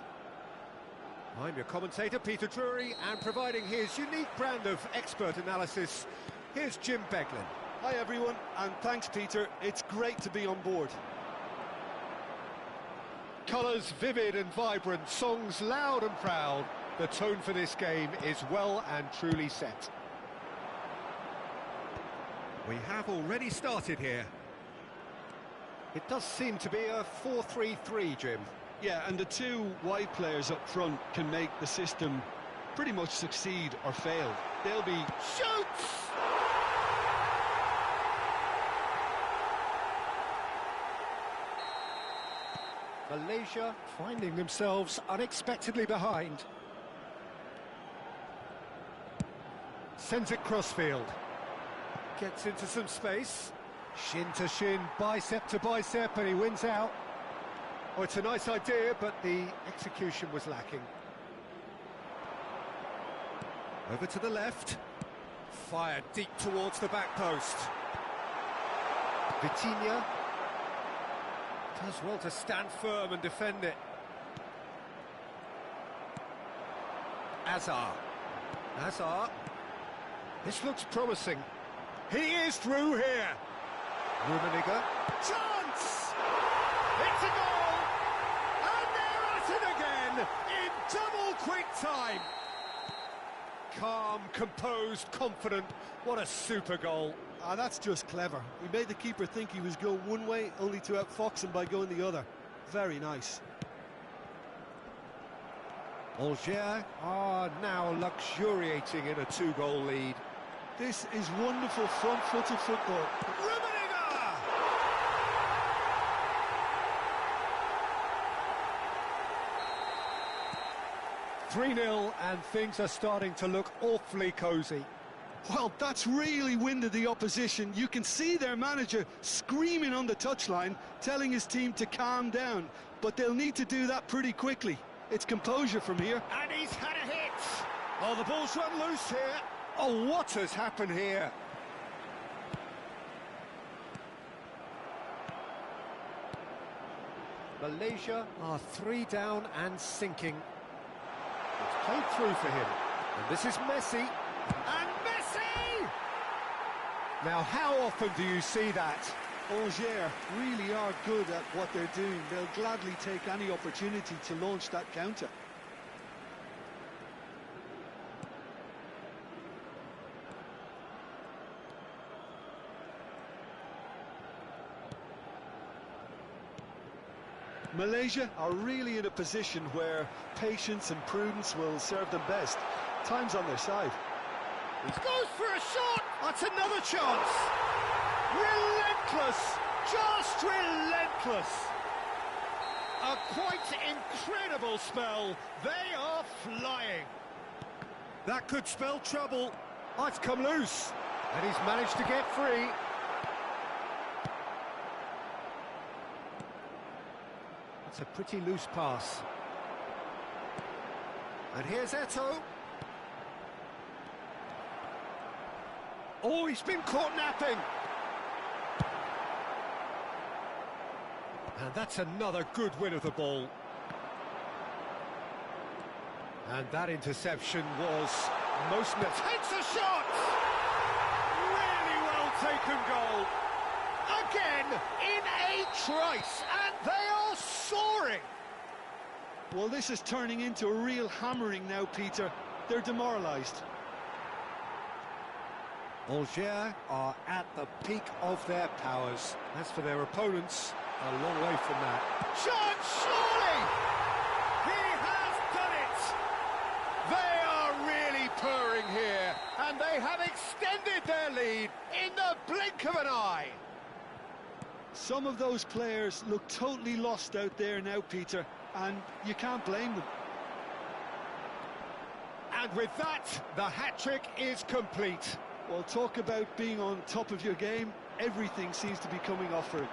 I'm your commentator, Peter Drury, and providing his unique brand of expert analysis, here's Jim Beglin. Hi everyone, and thanks Peter, it's great to be on board. Colours vivid and vibrant, songs loud and proud. The tone for this game is well and truly set. We have already started here. It does seem to be a 4-3-3, Jim. Yeah, and the two wide players up front can make the system pretty much succeed or fail. They'll be... Shoots! Malaysia finding themselves unexpectedly behind. Sends it crossfield. Gets into some space. Shin to shin, bicep to bicep, and he wins out. Oh, it's a nice idea, but the execution was lacking. Over to the left. Fired deep towards the back post. Vitinha does well to stand firm and defend it. Azar. This looks promising. He is through here. Rummenigge. Chance! It's a goal! And they're at it again in double quick time. Calm, composed, confident. What a super goal. Ah, that's just clever. He made the keeper think he was going one way, only to outfox him by going the other. Very nice. Algiers are now luxuriating in a two-goal lead. This is wonderful front-footed football. Rummenigge! 3-0, and things are starting to look awfully cosy. Well, that's really winded the opposition. You can see their manager screaming on the touchline, telling his team to calm down. But they'll need to do that pretty quickly. It's composure from here. And he's had a hit! Oh, the ball's run loose here. Oh, what has happened here? Malaysia are 3 down and sinking. It's played through for him. And this is Messi. And Messi! Now, how often do you see that? Algiers really are good at what they're doing. They'll gladly take any opportunity to launch that counter. Malaysia are really in a position where patience and prudence will serve them best. Time's on their side. He goes for a shot! That's another chance! Relentless! Just relentless! A quite incredible spell. They are flying. That could spell trouble. Oh, it's come loose. And he's managed to get free. It's a pretty loose pass. And here's Eto'o. Oh, he's been caught napping. And that's another good win of the ball. And that interception was most... Takes a shot! Really well taken goal. Again, in a trice, and they are soaring. Well, this is turning into a real hammering now, Peter. They're demoralised. Algiers are at the peak of their powers. As for their opponents, a long way from that. Chance, surely! He has done it! They are really purring here, and they have extended their lead in the blink of an eye. Some of those players look totally lost out there now, Peter, and you can't blame them. And with that, the hat-trick is complete. Well, talk about being on top of your game. Everything seems to be coming off for it.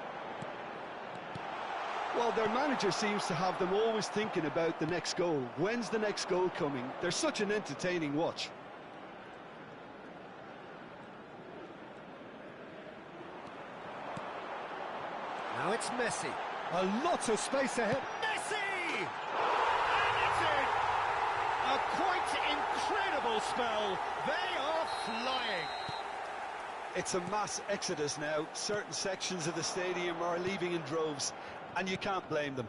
Well, their manager seems to have them always thinking about the next goal. When's the next goal coming? They're such an entertaining watch. Now it's Messi. A lot of space ahead. Messi! And it's in! A quite incredible spell. They are flying. It's a mass exodus now. Certain sections of the stadium are leaving in droves, and you can't blame them.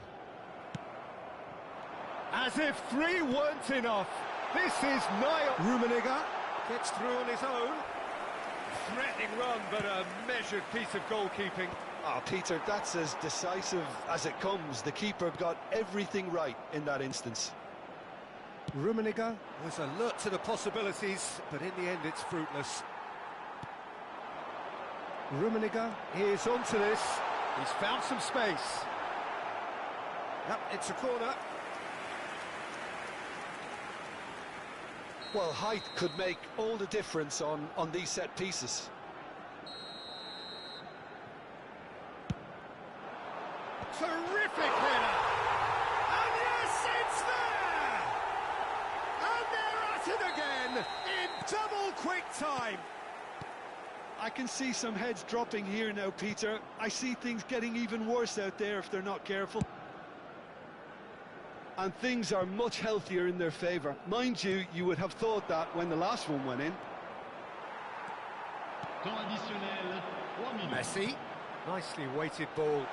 As if 3 weren't enough. This is Niall. Rummenigge gets through on his own. Threatening run, but a measured piece of goalkeeping. Oh, Peter, that's as decisive as it comes. The keeper got everything right in that instance. Rummenigge was alert to the possibilities, but in the end it's fruitless. Rummenigge is onto this. He's found some space. Yep, it's a corner. Well, height could make all the difference on these set pieces. Terrific header! And yes, it's there! And they're at it again in double quick time. I can see some heads dropping here now, Peter. I see things getting even worse out there if they're not careful. And things are much healthier in their favour. Mind you, you would have thought that when the last one went in. Messi, nicely weighted ball.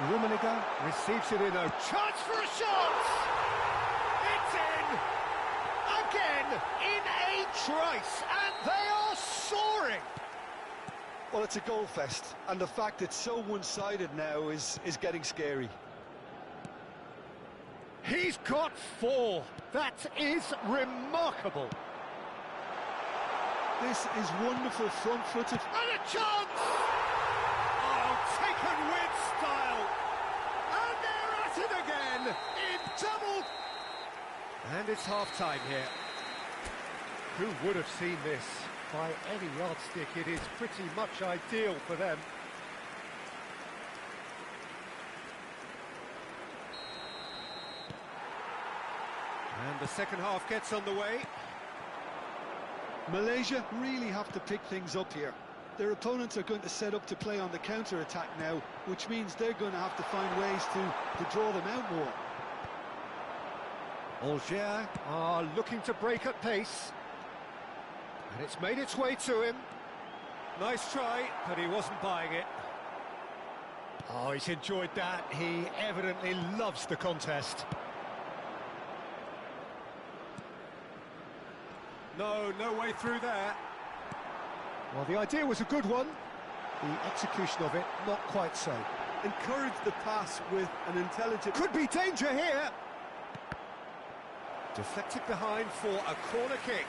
Rummenigge receives it in. A chance for a shot! It's in! Again, in a trice, and they are soaring! Well, it's a goal fest, and the fact it's so one-sided now is getting scary. He's got 4. That is remarkable. This is wonderful front-footed. And a chance! Oh, taken with style. And they're at it again in double. And it's half-time here. Who would have seen this? By any yardstick, it is pretty much ideal for them. And the second half gets underway. Malaysia really have to pick things up here. Their opponents are going to set up to play on the counter-attack now, which means they're going to have to find ways to draw them out more. Algiers are looking to break at pace. And it's made its way to him. Nice try, but he wasn't buying it. Oh, he's enjoyed that. He evidently loves the contest. No way through there. Well, the idea was a good one. The execution of it, not quite so. Encourage the pass with an intelligent... Could be danger here. Deflected behind for a corner kick.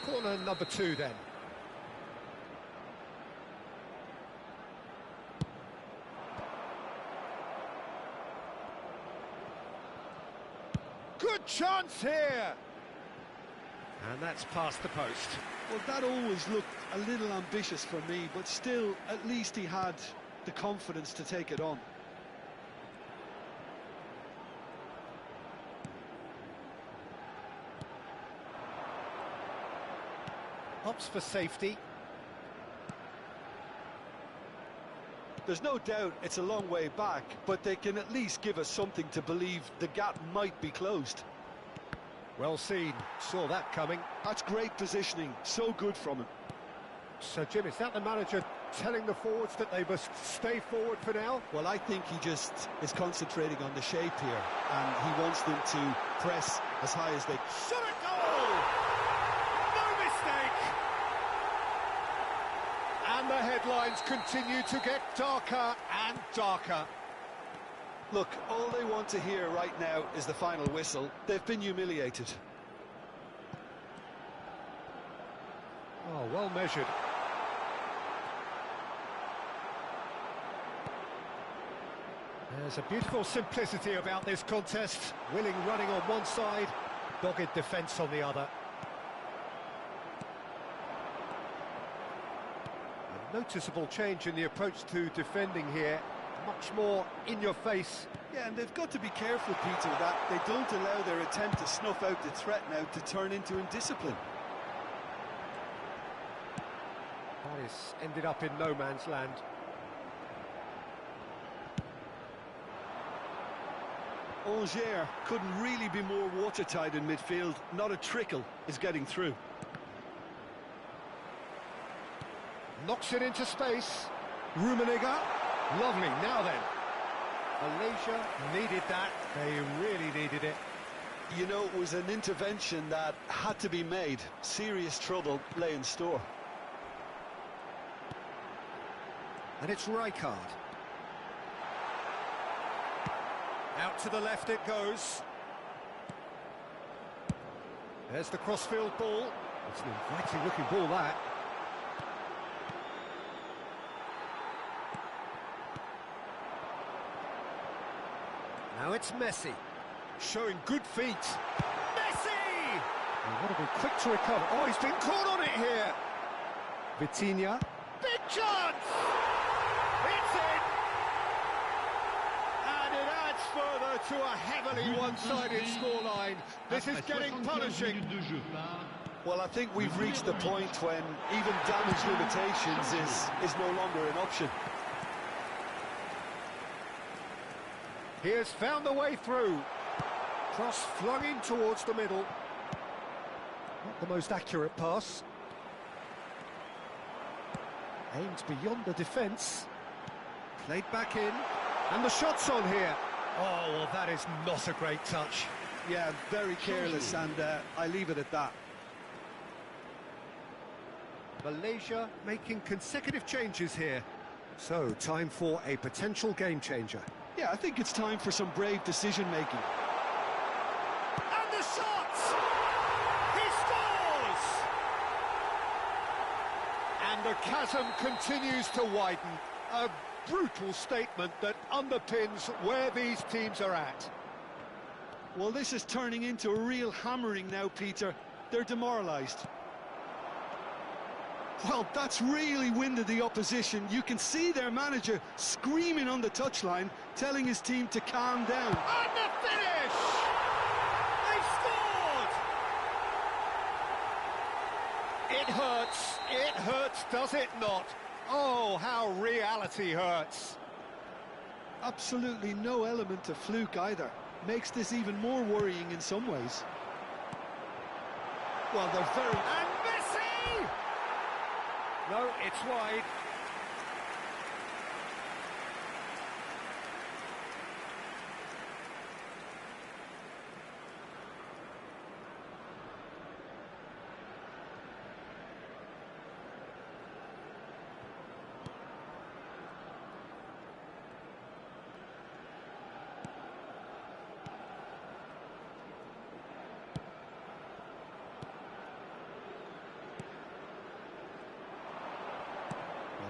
Corner number 2 then. Good chance here! And that's past the post. Well, that always looked a little ambitious for me, but still, at least he had the confidence to take it on. Opts for safety. There's no doubt it's a long way back, but they can at least give us something to believe the gap might be closed. Well seen, saw that coming. That's great positioning, so good from him. So, Jim, is that the manager telling the forwards that they must stay forward for now? Well, I think he just is concentrating on the shape here, and he wants them to press as high as they... Shot at goal! No mistake! And the headlines continue to get darker and darker. Look, all they want to hear right now is the final whistle. They've been humiliated. Oh, well measured. There's a beautiful simplicity about this contest. Willing running on one side, dogged defence on the other. A noticeable change in the approach to defending here. Much more in your face. Yeah, and they've got to be careful, Peter, that they don't allow their attempt to snuff out the threat now to turn into indiscipline. That is ended up in no man's land. Angers couldn't really be more watertight in midfield. Not a trickle is getting through. Knocks it into space. Rummenigge. Lovely, now then. Malaysia needed that. They really needed it. You know, it was an intervention that had to be made. Serious trouble lay in store. And it's Rijkaard. Out to the left it goes. There's the crossfield ball. It's an inviting looking ball, that. Now it's Messi, showing good feet. Messi! Oh, what a bit quick to recover. Oh, he's been caught on it here. Vitinha. Big chance! It's in! And it adds further to a heavily one-sided scoreline. This is getting punishing. Well, I think we've reached the point when even damage limitations is no longer an option. He has found the way through. Cross flung in towards the middle. Not the most accurate pass. Aimed beyond the defence. Played back in. And the shot's on here. Oh, well, that is not a great touch. Yeah, very careless, and I leave it at that. Malaysia making consecutive changes here. So, time for a potential game changer. Yeah, I think it's time for some brave decision-making. And the shot! He scores! And the chasm continues to widen. A brutal statement that underpins where these teams are at. Well, this is turning into a real hammering now, Peter. They're demoralised. Well, that's really winded the opposition. You can see their manager screaming on the touchline, telling his team to calm down. And the finish! They've scored! It hurts, does it not? Oh, how reality hurts. Absolutely no element of fluke either. Makes this even more worrying in some ways. Well, they're very... And Messi! No, it's wide.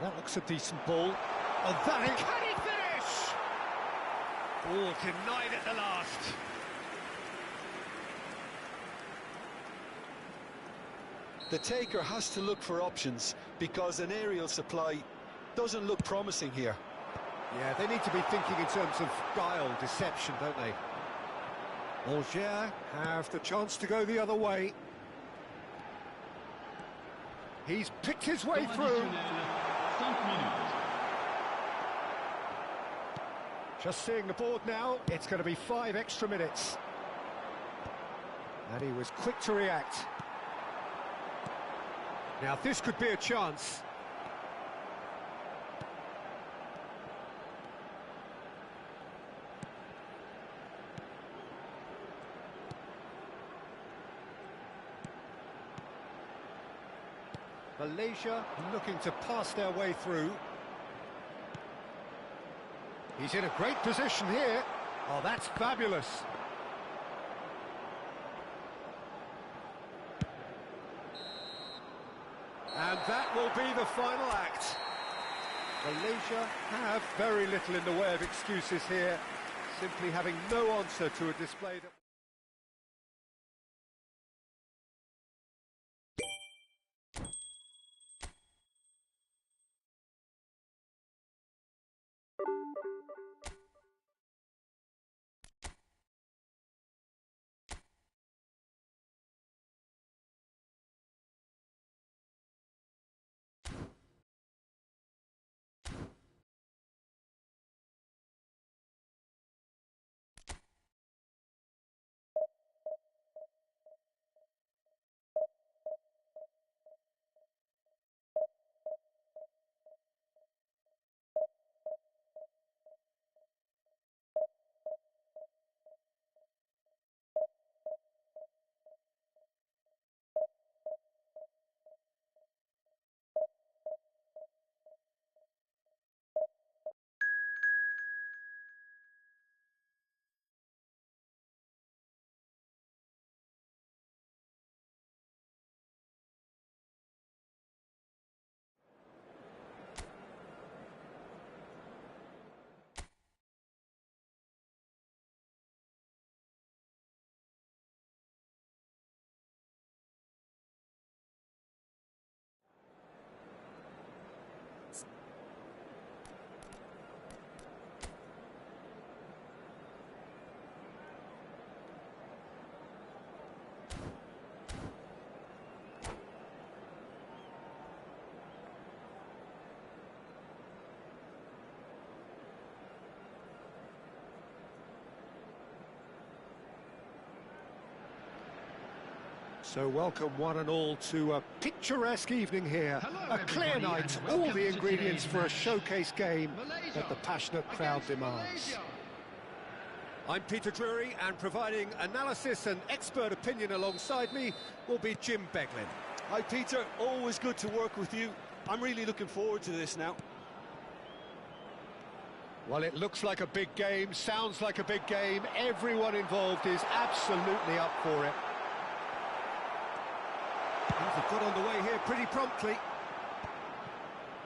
That looks a decent ball. Oh, that is... Can he finish? Oh, denied at the last. The taker has to look for options because an aerial supply doesn't look promising here. Yeah, they need to be thinking in terms of guile, deception, don't they? Angers have the chance to go the other way. He's picked his way through. Just seeing the board now, it's going to be 5 extra minutes. And he was quick to react. Now this could be a chance. Malaysia looking to pass their way through. He's in a great position here. Oh, that's fabulous. And that will be the final act. Malaysia have very little in the way of excuses here, simply having no answer to a display that... So welcome one and all to a picturesque evening here. Hello, A clear everybody, night, and all welcome the to ingredients today's for a match. showcase game Malaysia that the passionate crowd against demands. Malaysia. I'm Peter Drury, and providing analysis and expert opinion alongside me will be Jim Beglin. Hi Peter, always good to work with you. I'm really looking forward to this now. Well, it looks like a big game, sounds like a big game. Everyone involved is absolutely up for it. They've got underway here pretty promptly.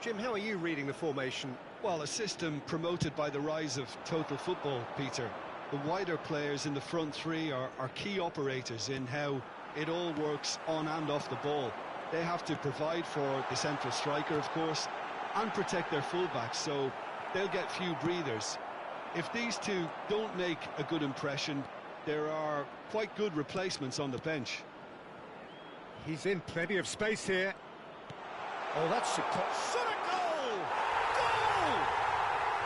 Jim, how are you reading the formation? Well, a system promoted by the rise of total football, Peter. The wider players in the front three are key operators in how it all works on and off the ball. They have to provide for the central striker, of course, and protect their fullbacks, so they'll get few breathers. If these two don't make a good impression, there are quite good replacements on the bench. He's in plenty of space here. Oh, that's superb. Shot a goal! Goal!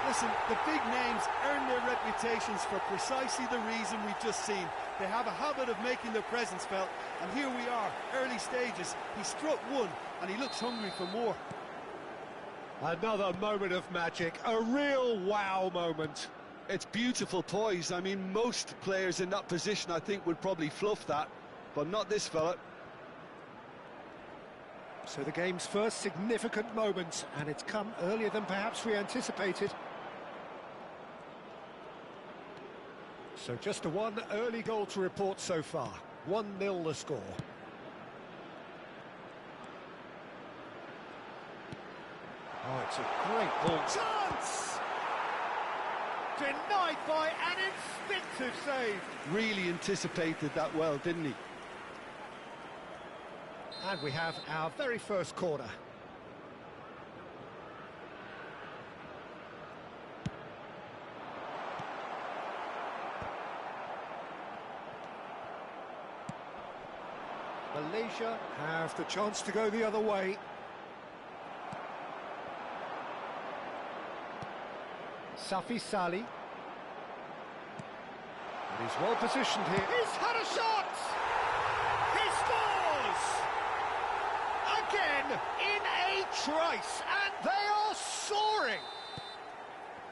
Listen, the big names earn their reputations for precisely the reason we've just seen. They have a habit of making their presence felt, and here we are, early stages. He struck one, and he looks hungry for more. Another moment of magic, a real wow moment. It's beautiful poise. I mean, most players in that position, I think, would probably fluff that, but not this fella. So the game's first significant moment, and it's come earlier than perhaps we anticipated. So just one early goal to report so far. 1-0 the score. Oh, it's a great ball. Chance! Denied by an instinctive save. Really anticipated that well, didn't he? And we have our very first corner. Malaysia have the chance to go the other way. Safi Salih. And he's well positioned here. He's had a shot! He scores! Again in a trice, and they are soaring!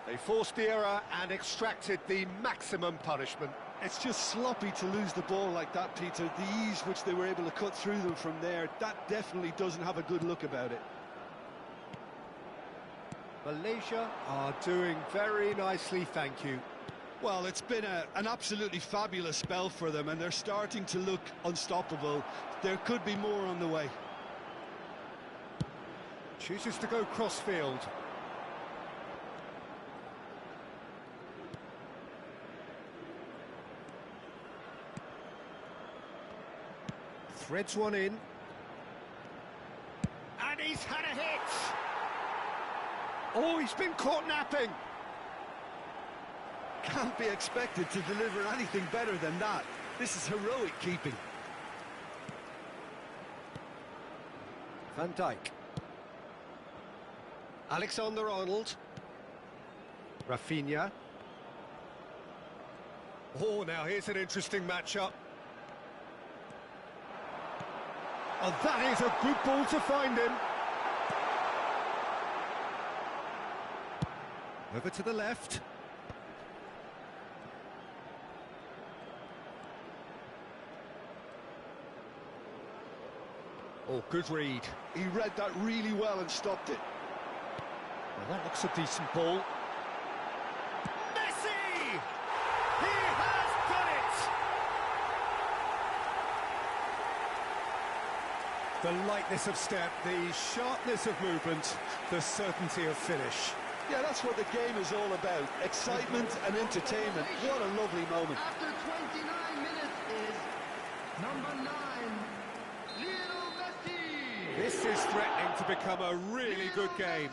They forced the error and extracted the maximum punishment. It's just sloppy to lose the ball like that, Peter. The ease which they were able to cut through them from there, that definitely doesn't have a good look about it. Malaysia are doing very nicely, thank you. Well, it's been an absolutely fabulous spell for them, and they're starting to look unstoppable. There could be more on the way. Chooses to go cross-field. Threads one in. And he's had a hit! Oh, he's been caught napping! Can't be expected to deliver anything better than that. This is heroic keeping. Van Dijk. Alexander-Arnold. Rafinha. Oh, now here's an interesting matchup. Oh, that is a good ball to find him. Over to the left. Oh, good read. He read that really well and stopped it. Well, that looks a decent ball. Messi! He has done it! The lightness of step, the sharpness of movement, the certainty of finish. Yeah, that's what the game is all about. Excitement and entertainment. What a lovely moment. After 29 minutes is number 9, Lionel Messi. This is threatening to become a really good game.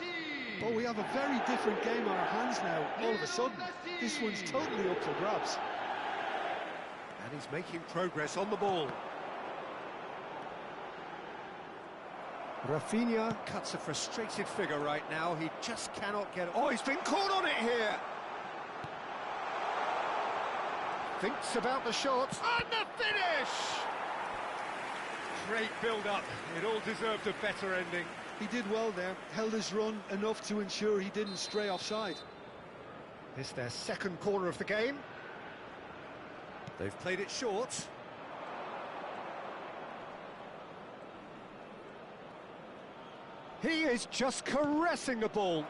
Well, we have a very different game on our hands now, all of a sudden. This one's totally up for grabs. And he's making progress on the ball. Rafinha cuts a frustrated figure right now. He just cannot get it. Oh, he's been caught on it here. Thinks about the shot. And the finish! Great build-up. It all deserved a better ending. He did well there, held his run enough to ensure he didn't stray offside. This their second corner of the game. They've played it short. He is just caressing the ball.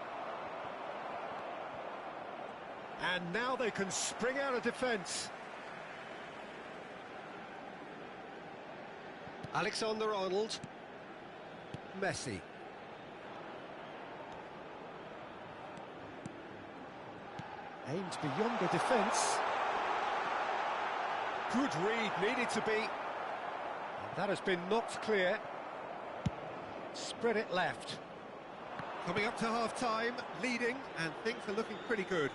And now they can spring out of defence. Alexander-Arnold. Messi. Aimed beyond the defence. Good read, needed to be. And that has been knocked clear. Spread it left. Coming up to half-time, leading, and things are looking pretty good.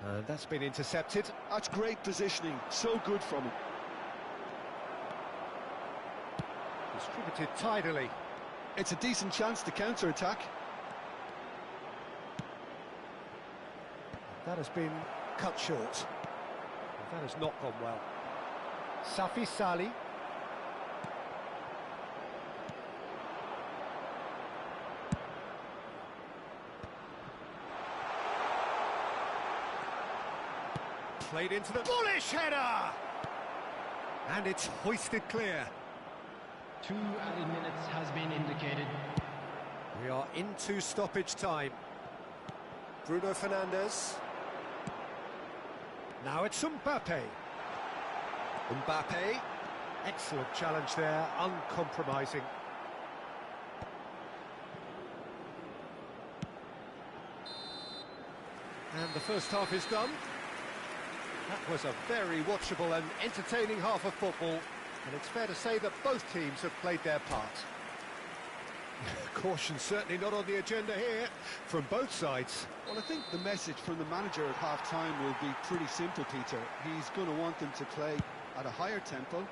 And that's been intercepted. That's great positioning, so good from him. Distributed tidily. It's a decent chance to counter-attack. That has been cut short. That has not gone well. Safi Sali. Played into the bullish header! And it's hoisted clear. 2 added minutes has been indicated. We are into stoppage time. Bruno Fernandes. Now it's Mbappe. Mbappe. Excellent challenge there, uncompromising. And the first half is done. That was a very watchable and entertaining half of football, and it's fair to say that both teams have played their part. Caution certainly not on the agenda here, from both sides. Well, I think the message from the manager at half-time will be pretty simple, Peter. He's going to want them to play at a higher tempo,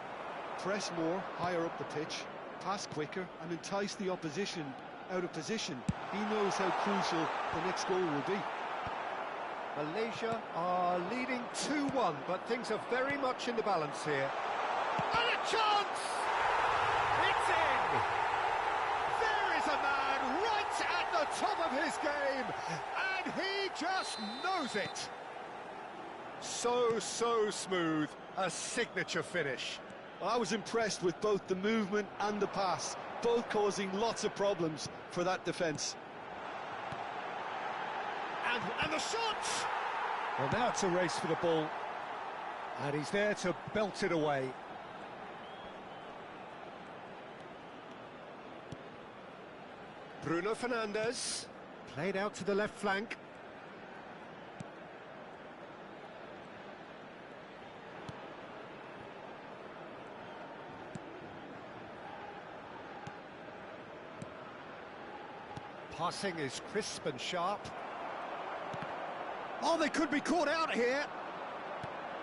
press more, higher up the pitch, pass quicker, and entice the opposition out of position. He knows how crucial the next goal will be. Malaysia are leading 2-1, but things are very much in the balance here. And a chance! It's in! There is a man right at the top of his game, and he just knows it. So smooth, a signature finish. I was impressed with both the movement and the pass, both causing lots of problems for that defence. And the shot! Well, now it's a race for the ball. And he's there to belt it away. Bruno Fernandes. Played out to the left flank. Passing is crisp and sharp. Oh, they could be caught out here.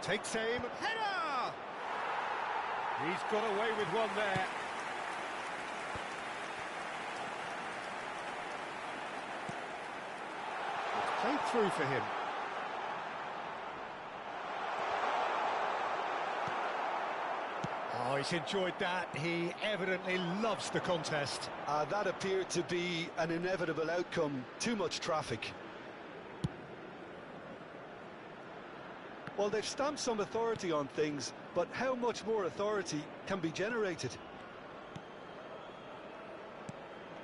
Takes aim. Header! He's got away with one there. It's played through for him. Oh, he's enjoyed that. He evidently loves the contest. That appeared to be an inevitable outcome. Too much traffic. Well, they've stamped some authority on things, but how much more authority can be generated?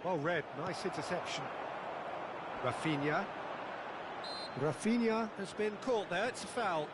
Well read, nice interception. Rafinha. Rafinha has been caught there, it's a foul.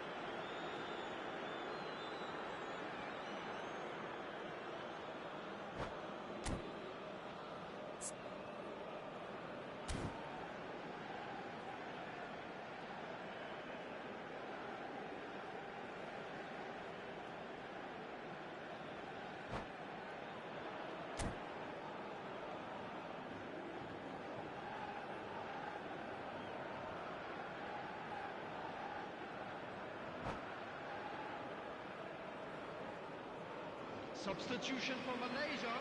Substitution for Malaysia.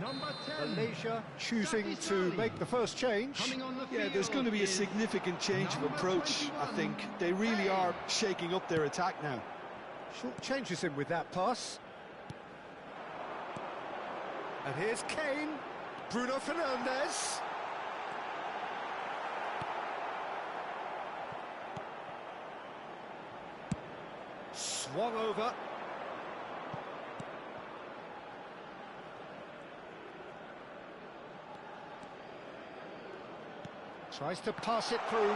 Number 10. Malaysia choosing to make the first change. Coming on the Yeah, there's field going to be a is significant change of number approach, I 21. think. They really are shaking up their attack now. Short changes him with that pass. And here's Kane. Bruno Fernandes. Swung over. Tries to pass it through.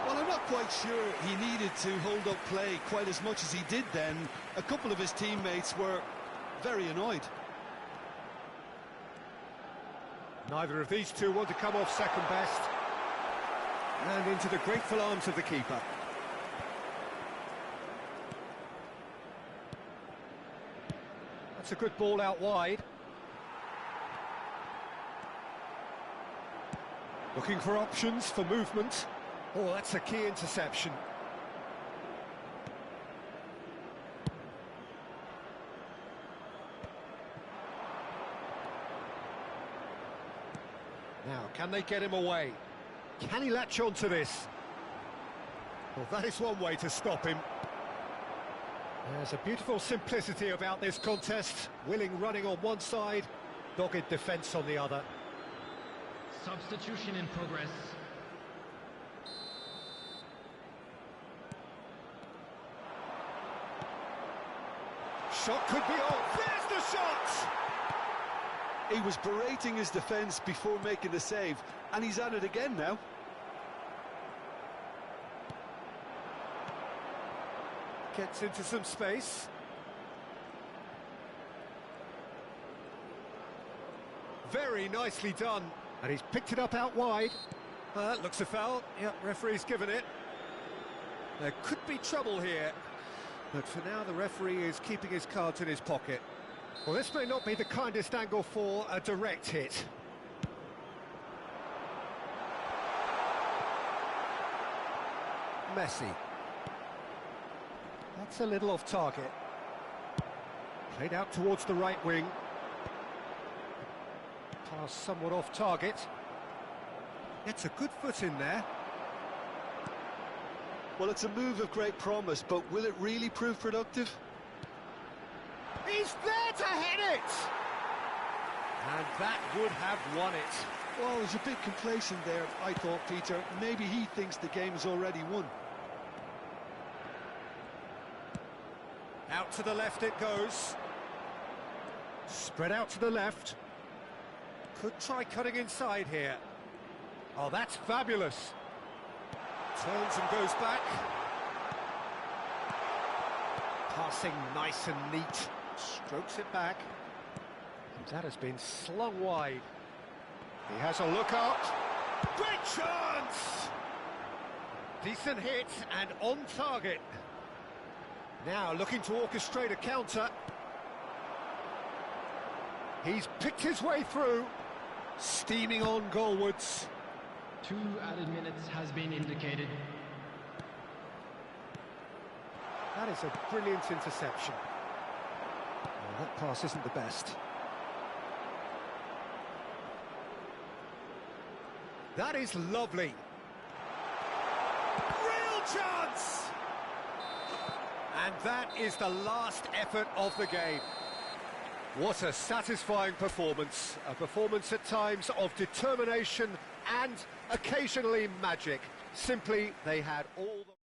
Well, I'm not quite sure he needed to hold up play quite as much as he did then. A couple of his teammates were very annoyed. Neither of these two want to come off second best. And into the grateful arms of the keeper. That's a good ball out wide. Looking for options for movement. Oh, that's a key interception. Now, can they get him away? Can he latch on to this? Well, that is one way to stop him. There's a beautiful simplicity about this contest. Willing running on one side, dogged defence on the other. substitution in progress. Shot could be on. There's the shot! He was berating his defence before making the save, and he's at it again now. Gets into some space. Very nicely done. And he's picked it up out wide. Looks a foul. Yep, referee's given it. There could be trouble here. But for now, the referee is keeping his cards in his pocket. Well, this may not be the kindest angle for a direct hit. Messi. That's a little off target. Played out towards the right wing. Pass somewhat off target. Gets a good foot in there. Well, it's a move of great promise, but will it really prove productive? He's there to hit it! And that would have won it. Well, he's a bit complacent there, I thought, Peter. Maybe he thinks the game is already won. Out to the left it goes. Spread out to the left. Could try cutting inside here. Oh, that's fabulous. Turns and goes back. Passing nice and neat. Strokes it back. And that has been slung wide. He has a look up. Great chance! Decent hit and on target. Now looking to orchestrate a counter. He's picked his way through. Steaming on goalwards. 2 added minutes has been indicated. That is a brilliant interception. Well, that pass isn't the best. That is lovely. Real chance! And that is the last effort of the game. What a satisfying performance. A performance at times of determination and occasionally magic. Simply, they had all the...